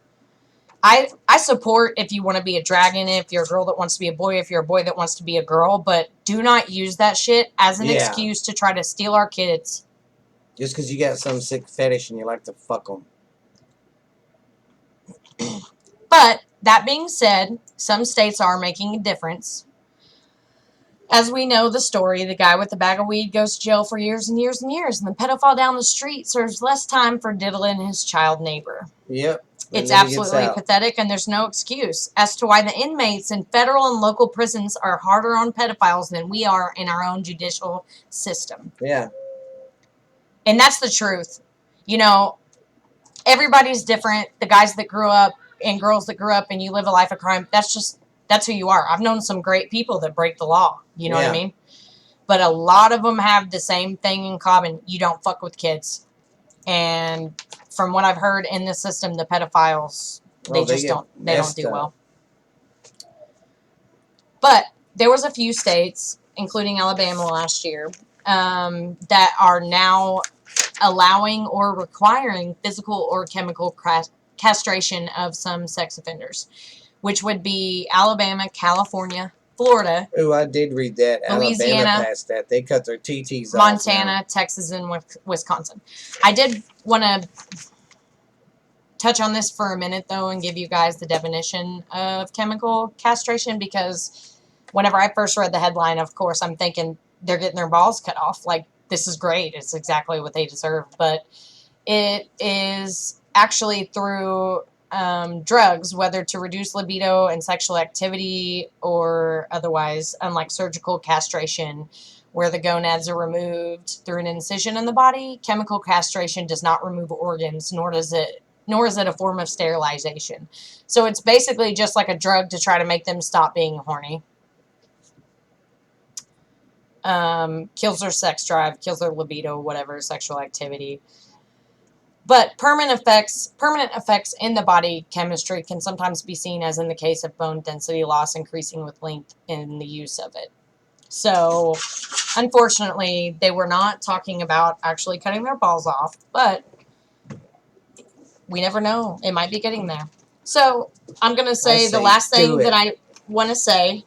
I support if you want to be a dragon, if you're a girl that wants to be a boy, if you're a boy that wants to be a girl, but do not use that shit as an excuse to try to steal our kids. Just because you got some sick fetish and you like to fuck them. But That being said, some states are making a difference. As we know the story, the guy with the bag of weed goes to jail for years and years and years, and the pedophile down the street serves less time for diddling his child neighbor. Yep. It's absolutely pathetic, and there's no excuse as to why the inmates in federal and local prisons are harder on pedophiles than we are in our own judicial system. Yeah. And that's the truth. You know, everybody's different. The guys that grew up and girls that grew up and you live a life of crime, that's who you are. I've known some great people that break the law. You know what I mean? But a lot of them have the same thing in common. You don't fuck with kids. And from what I've heard in the system, the pedophiles, they don't do well. But there was a few states, including Alabama last year, that are now allowing or requiring physical or chemical castration of some sex offenders, which would be Alabama, California, Florida. Oh, I did read that. Louisiana, Alabama passed that. They cut their TTs off. Montana, Texas, and Wisconsin. I did want to touch on this for a minute, though, and give you guys the definition of chemical castration, because whenever I first read the headline, of course, I'm thinking they're getting their balls cut off. Like, this is great. It's exactly what they deserve. But it is actually through drugs, whether to reduce libido and sexual activity or otherwise, unlike surgical castration, where the gonads are removed through an incision in the body. Chemical castration does not remove organs, nor is it a form of sterilization. So it's basically just like a drug to try to make them stop being horny. Kills their sex drive, kills their libido, whatever, sexual activity. But permanent effects in the body chemistry can sometimes be seen, as in the case of bone density loss increasing with length in the use of it. So, unfortunately, they were not talking about actually cutting their balls off, but we never know. It might be getting there. So, I'm going to say the last thing that I want to say,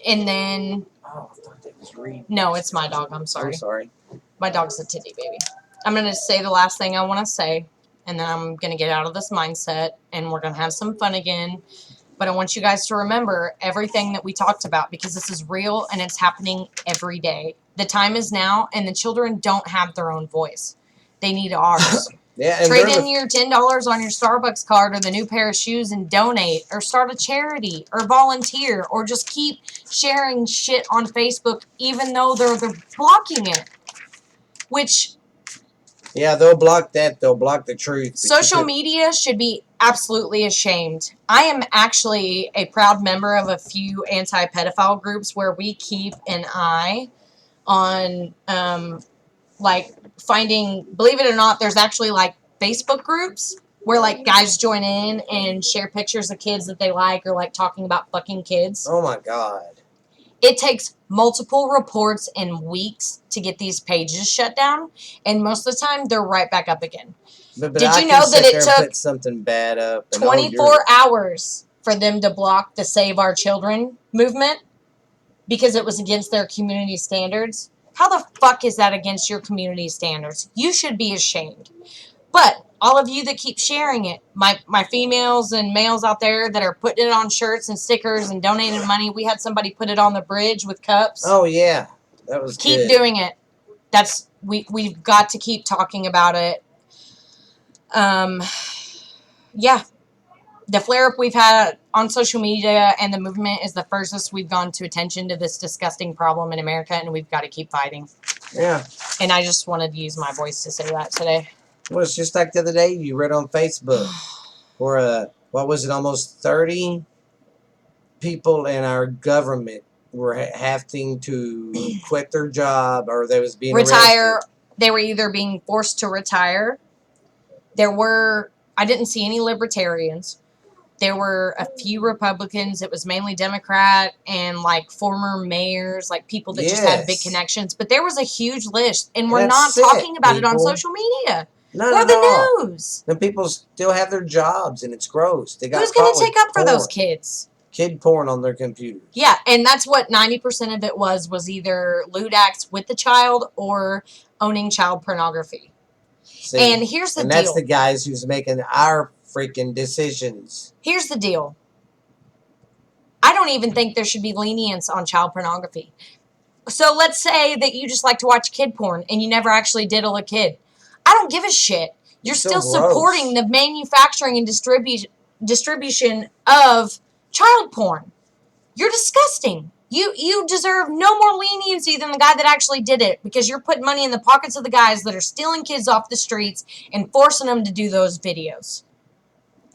and then... Oh, I thought that was Reed. No, it's my dog. I'm sorry. I'm sorry. My dog's a titty baby. I'm going to say the last thing I want to say, and then I'm going to get out of this mindset, and we're going to have some fun again. But I want you guys to remember everything that we talked about, because this is real, and it's happening every day. The time is now, and the children don't have their own voice. They need ours. Trade in your $10 on your Starbucks card or the new pair of shoes and donate, or start a charity, or volunteer, or just keep sharing shit on Facebook, even though they're blocking it. Which... yeah, they'll block that. They'll block the truth. Social media should be absolutely ashamed. I am actually a proud member of a few anti-pedophile groups where we keep an eye on, like, finding, believe it or not, there's actually, like, Facebook groups where, like, guys join in and share pictures of kids that they like, or, like, talking about fucking kids. Oh, my God. It takes multiple reports and weeks to get these pages shut down, and most of the time they're right back up again. But did you know that it took something bad up 24 hours for them to block the Save Our Children movement because it was against their community standards? How the fuck is that against your community standards? You should be ashamed. But all of you that keep sharing it, my females and males out there that are putting it on shirts and stickers and donating money. We had somebody put it on the bridge with cups. Oh, yeah. That was Keep doing it. We've got to keep talking about it. Yeah. The flare-up we've had on social media and the movement is the furthest we've gone to attention to this disgusting problem in America, and we've got to keep fighting. Yeah. And I just wanted to use my voice to say that today. Well, it's just like the other day you read on Facebook where, what was it, almost 30 people in our government were having to quit their job, or they was being retire. arrested. They were either being forced to retire. I didn't see any libertarians. There were a few Republicans. It was mainly Democrat and, like, former mayors, like, people that just had big connections. But there was a huge list, and we're not talking about it on social media or the news. The people still have their jobs, and it's gross. They got Who's going to take up for those kids? Kid porn on their computers. Yeah, and that's what 90% of it was either lewd acts with the child or owning child pornography. See, and here's the deal. And that's the guys who's making our freaking decisions. Here's the deal. I don't even think there should be lenience on child pornography. So let's say that you just like to watch kid porn and you never actually diddle a kid. I don't give a shit. You're still supporting the manufacturing and distribution of child porn. You're disgusting. You deserve no more leniency than the guy that actually did it, because you're putting money in the pockets of the guys that are stealing kids off the streets and forcing them to do those videos.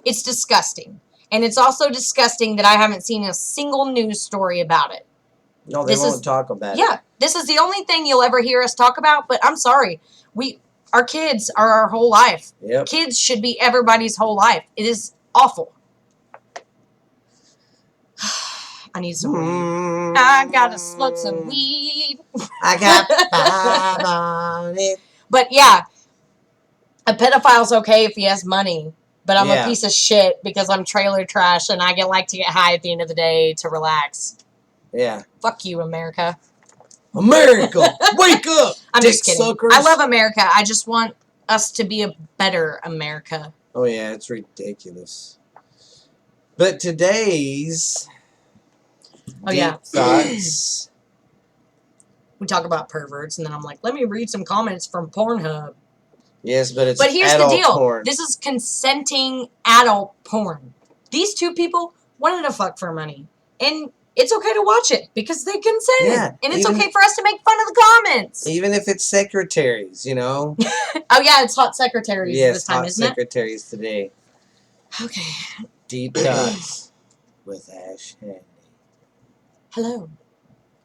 It's disgusting. And it's also disgusting that I haven't seen a single news story about it. No, they won't talk about it. Yeah, this is the only thing you'll ever hear us talk about, but I'm sorry. Our kids are our whole life. Yep. Kids should be everybody's whole life. It is awful. I need some weed. I gotta smoke some weed. I got 5 on it. But yeah, a pedophile's okay if he has money. But I'm a piece of shit because I'm trailer trash and I like to get high at the end of the day to relax. Yeah. Fuck you, America. America, wake up! I'm dick just kidding. Suckers. I love America. I just want us to be a better America. Oh yeah, it's ridiculous. But today's deep thoughts. We talk about perverts, and then I'm like, let me read some comments from Pornhub. Yes, but it's here's adult the deal. porn. This is consenting adult porn. These two people wanted to fuck for money, and it's okay to watch it because they consented. Yeah, and it's okay for us to make fun of the comments. Even if it's secretaries, you know. Oh yeah, it's hot secretaries this time, isn't it? Hot secretaries today. Okay. Deep thoughts with Ash Handy. Hello,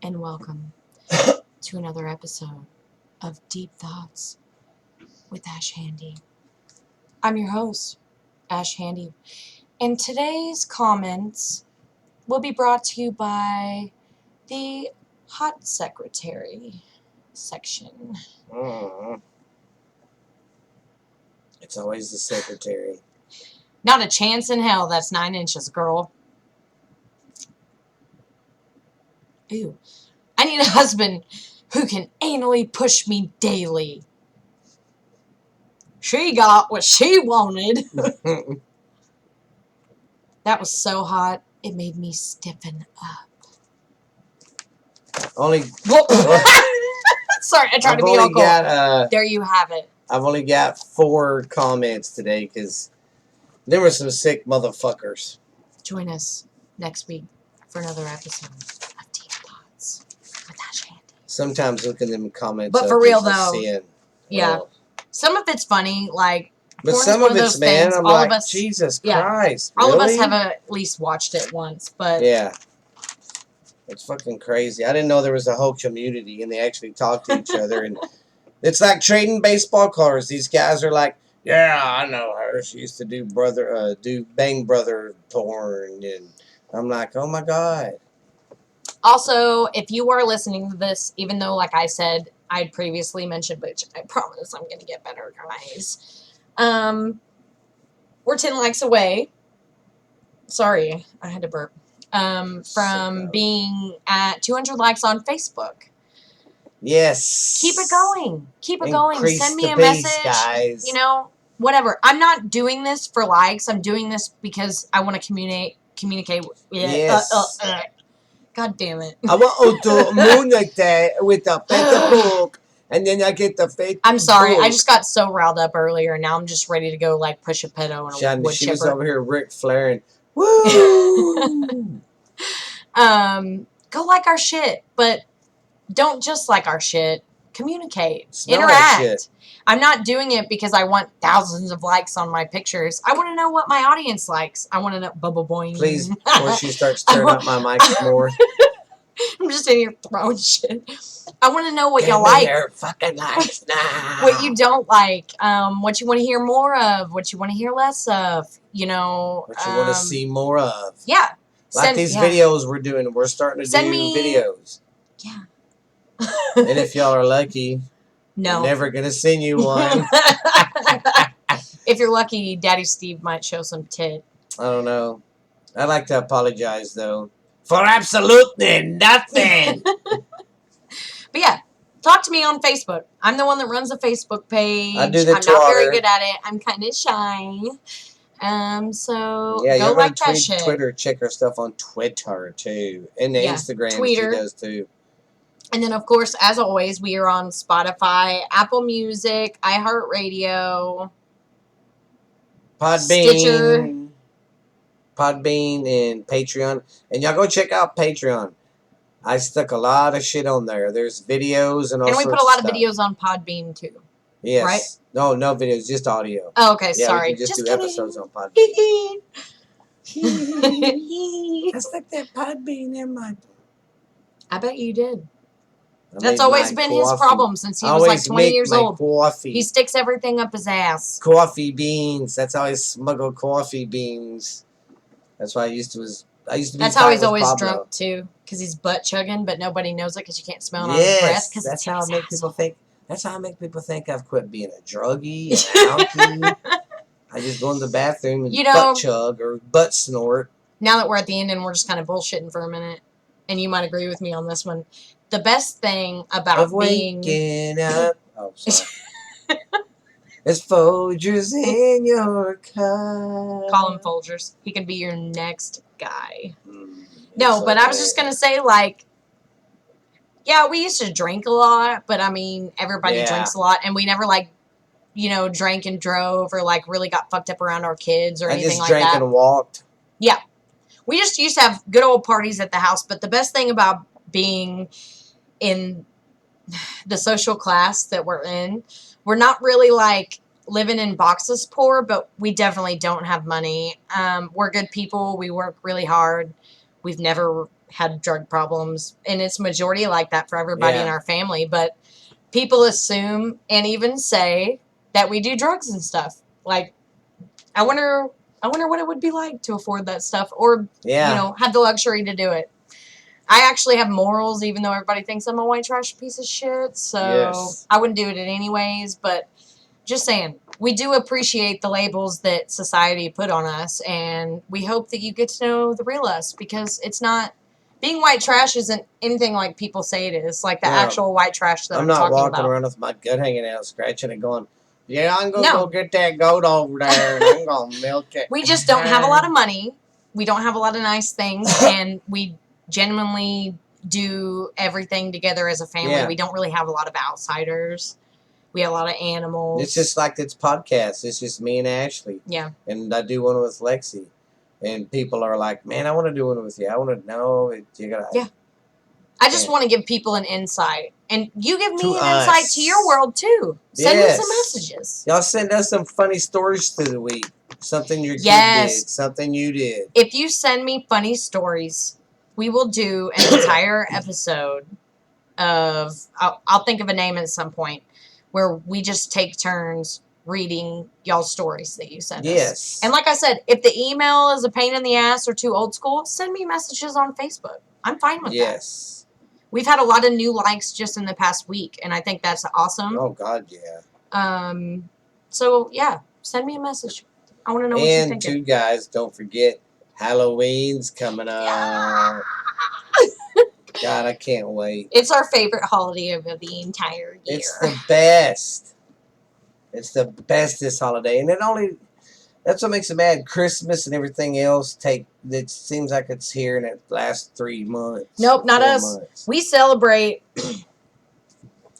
and welcome to another episode of Deep Thoughts with Ash Handy. I'm your host, Ash Handy, and today's comments will be brought to you by the Hot Secretary section. It's always the secretary. Not a chance in hell that's 9 inches, girl. Ew. I need a husband who can anally push me daily. She got what she wanted. That was so hot, it made me stiffen up. Only. Sorry, I tried to be uncle. There you have it. I've only got 4 comments today because there were some sick motherfuckers. Join us next week for another episode of Deep Thoughts with Ash Handy. Sometimes looking at them comments. But for real though, yeah. Some of it's funny, like. But some of it's, man, I'm like, Jesus Christ. All of us have at least watched it once, but. Yeah. It's fucking crazy. I didn't know there was a whole community and they actually talk to each other. And it's like trading baseball cards. These guys are like, yeah, I know her. She used to do Bang Brother porn. And I'm like, oh my God. Also, if you are listening to this, even though, like I said, I'd previously mentioned, which I promise I'm going to get better, guys. We're 10 likes away. Sorry, I had to burp. From being at 200 likes on Facebook. Yes. Keep it going. Keep it going. Send me a pace, message. Guys. You know, whatever. I'm not doing this for likes. I'm doing this because I want to communicate. Yes. God damn it. I want to communicate with the Facebook. And then I get the fake. I'm sorry. I just got so riled up earlier, and now I'm just ready to go like push a pedo and a wood she chipper. was over here Ric Flairing. Woo! Go like our shit, but don't just like our shit. Communicate. Smell interact. shit. I'm not doing it because I want thousands of likes on my pictures. I want to know what my audience likes. I want to know bubble boing. Please, before she starts turning up my mic more. I'm just in here throwing shit. I want to know what y'all like. Your fucking likes now. What you don't like. What you want to hear more of. What you want to hear less of. You know. What you want to see more of. Yeah. Like these videos we're doing. We're starting to do videos. Yeah. And if y'all are lucky, no, we're never going to send you one. If you're lucky, Daddy Steve might show some tit. I don't know. I'd like to apologize, though. For absolutely nothing. But yeah, talk to me on Facebook. I'm the one that runs a Facebook page. I do the I'm Twitter. not very good at it. I'm kind of shy. So Yeah, go y'all like gotta that shit. Twitter. Check her stuff on Twitter too, and the Yeah, Instagram she Twitter. does too. And then, of course, as always, we are on Spotify, Apple Music, iHeartRadio, Stitcher. Podbean, and Patreon. And y'all go check out Patreon. I stuck a lot of shit on there. There's videos and all And we sorts put a lot of stuff. videos on Podbean, too. Yes. Right? No videos, just audio. Oh, okay, Yeah, sorry. we can just do kidding. episodes on Podbean. I stuck that Podbean in my... I bet you did. I That's made always my been his coffee. problem since he was like 20 years old. Coffee. He sticks everything up his ass. Coffee beans. That's how I smuggle coffee beans. That's why I used to be. That's how he's with always Pablo. drunk too, because he's butt chugging, but nobody knows it because you can't smell it on Yes, his breath. Because that's how I make people think. That's how I make people think I've quit being a druggie, an alkie. I just go in the bathroom and butt chug or butt snort. Now that we're at the end and we're just kind of bullshitting for a minute, and you might agree with me on this one, the best thing about waking up. Oh, sorry. There's Folgers in your cup. Call him Folgers. He can be your next guy. No, but I was just going to say, like, yeah, we used to drink a lot, but I mean, everybody drinks a lot, and we never, like, you know, drank and drove or, like, really got fucked up around our kids or anything like that. I just drank and walked. Yeah. We just used to have good old parties at the house, but the best thing about being in the social class that we're in, we're not really, like, living in boxes poor, but we definitely don't have money. We're good people. We work really hard. We've never had drug problems, and it's majority like that for everybody in our family, but people assume and even say that we do drugs and stuff. Like, I wonder what it would be like to afford that stuff or, you know, have the luxury to do it. I actually have morals, even though everybody thinks I'm a white trash piece of shit, so I wouldn't do it anyways, but just saying, we do appreciate the labels that society put on us, and we hope that you get to know the real us, because it's not, being white trash isn't anything like people say it is, like the actual white trash that I'm talking about. I'm not walking around with my gut hanging out, scratching and going, yeah, I'm going to go get that goat over there, and I'm going to milk it. We just don't have a lot of money. We don't have a lot of nice things, and we genuinely do everything together as a family. Yeah. We don't really have a lot of outsiders. We have a lot of animals. It's just like this podcast. It's just me and Ashley. Yeah. And I do one with Lexi. And people are like, man, I want to do one with you. I want to know. You gotta, yeah. I just want to give people an insight. And you give me an insight to your world, too. Send me some messages. Y'all send us some funny stories through the week. Something your kid did. Something you did. If you send me funny stories, we will do an entire episode of, I'll think of a name at some point, where we just take turns reading y'all's stories that you send us. Yes. And like I said, if the email is a pain in the ass or too old school, send me messages on Facebook. I'm fine with that. Yes. We've had a lot of new likes just in the past week, and I think that's awesome. Oh, God, yeah. So, yeah, send me a message. I want to know what you're thinking. And, guys, don't forget, Halloween's coming up. Yeah. God, I can't wait. It's our favorite holiday of the entire year. It's the best. It's the best this holiday. And that's what makes it mad. Christmas and everything else it seems like it's here and it lasts 3 months. Nope, not us. We celebrate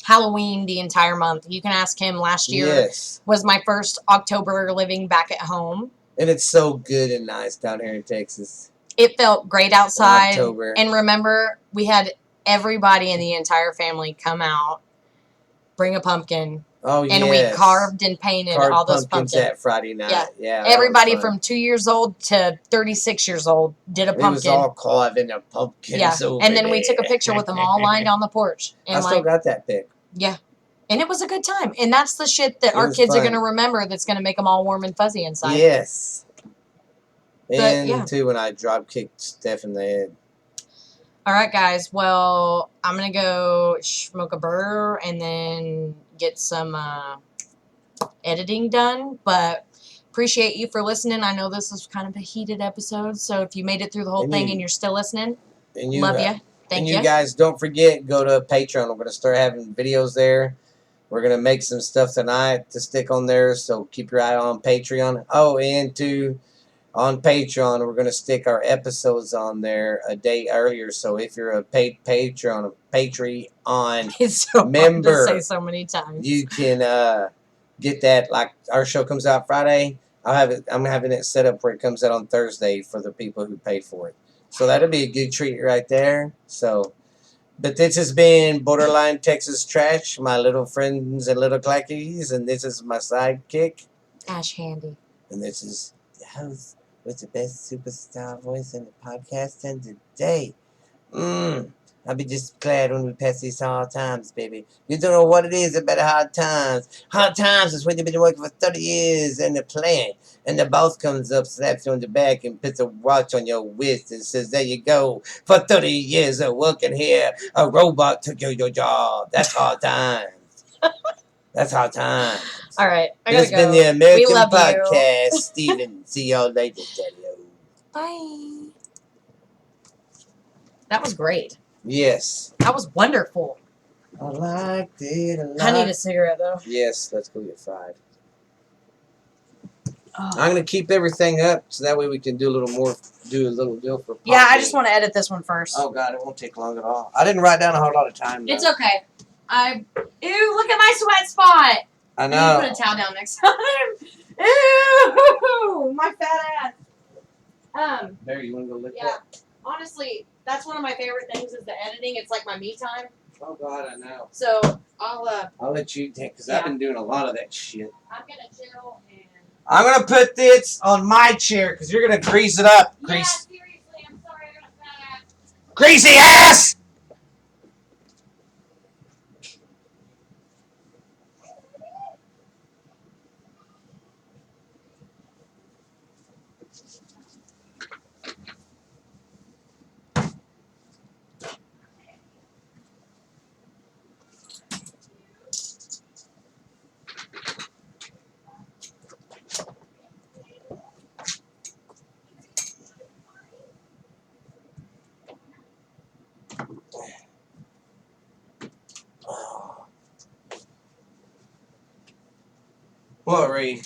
Halloween the entire month. You can ask him. Last year was my first October living back at home. And it's so good and nice down here in Texas. It felt great outside. And remember, we had everybody in the entire family come out, bring a pumpkin. Oh, yeah. And we carved and painted all those pumpkins. That Friday night. Yeah. Everybody from 2 years old to 36 years old did a pumpkin. It was all carving a pumpkin. Yeah. And then we took a picture with them all lined on the porch. And I still got that pic. Yeah. And it was a good time. And that's the shit that our kids are going to remember that's going to make them all warm and fuzzy inside. Yes. And, too, when I drop kicked Steph in the head. All right, guys. Well, I'm going to go smoke a burr and then get some editing done. But appreciate you for listening. I know this is kind of a heated episode. So if you made it through the whole thing and you're still listening, love you. Thank you. And you guys, don't forget, go to Patreon. We're going to start having videos there. We're gonna make some stuff tonight to stick on there, so keep your eye on Patreon. Oh, and on Patreon, we're gonna stick our episodes on there a day earlier. So if you're a Patreon It's so member, hard to say so many times. you can get that. Like our show comes out Friday, I'm having it set up where it comes out on Thursday for the people who pay for it. So that'll be a good treat right there. So. But this has been Borderline Texas Trash, my little friends and little clackies, and this is my sidekick. Ash Handy. And this is the host with the best superstar voice in the podcast and today. I'll be just glad when we pass these hard times, baby. You don't know what it is about hard times. Hard times is when you've been working for 30 years in the plant, and the boss comes up, slaps you on the back, and puts a watch on your wrist and says, there you go. For 30 years of working here, a robot took your job. That's hard times. That's hard times. All right, I This gotta has been go. the American We love Podcast. you. Steven, see y'all later, Daddy. Bye. That was great. Yes. That was wonderful. I liked it a lot. I need a cigarette though. Yes, let's go get fried. Oh. I'm gonna keep everything up so that way we can do a little deal for. Yeah, I Poppy. just want to edit this one first. Oh God, it won't take long at all. I didn't write down a whole lot of time. Though. It's okay. Ew, look at my sweat spot. I know. I need to put a towel down next time. Ew, my fat ass. There, you wanna go lick Yeah. that? Honestly, that's one of my favorite things is the editing. It's like my me time. Oh God, I know. So I'll let you take because Yeah. I've been doing a lot of that shit. I'm gonna chill and. I'm gonna put this on my chair because you're gonna grease it up. Yeah, seriously, I'm sorry, I got a fat ass. Greasy ass. What, Reed?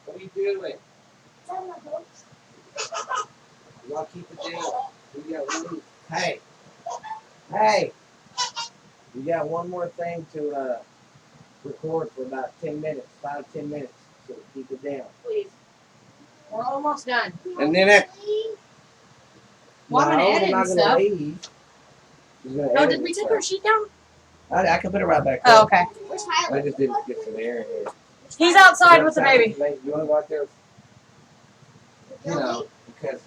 What are you doing? Y'all keep it down. We got one. Hey, hey. We got one more thing to record for about 10 minutes, 5-10 minutes. So keep it down. Please. We're almost done. And then it. Well, I'm gonna edit I'm not and gonna stuff. leave. Just gonna Oh, edit did we and take stuff. our sheet down? I can put it right back Oh, up. okay. Where's I Tyler? just didn't get some air in here. He's outside with the baby. You want to go out there? You know, because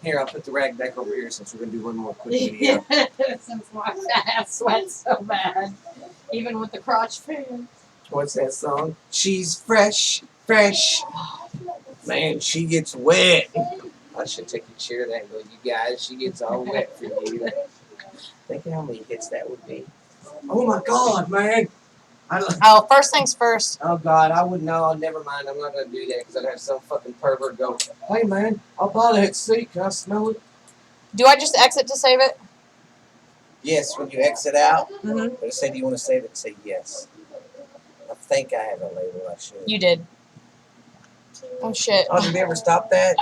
here I'll put the rag back over here since we're gonna do one more quick video. Since my fat ass sweats so bad, even with the crotch fan. What's that song? She's fresh, fresh. Man, she gets wet. I should take a chair that and go, you guys, she gets all wet for you. Think how many hits that would be. Oh my God, man. Oh, first things first. Oh God, I wouldn't know. Never mind. I'm not gonna do that because I'd have some fucking pervert go, hey man, I'll buy that seat. Can I smell it? Do I just exit to save it? Yes, when you exit out. Mm-hmm. But it said, do you want to save it? Say yes. I think I have a label. I should. You did. Oh shit. Oh, did we ever stop that?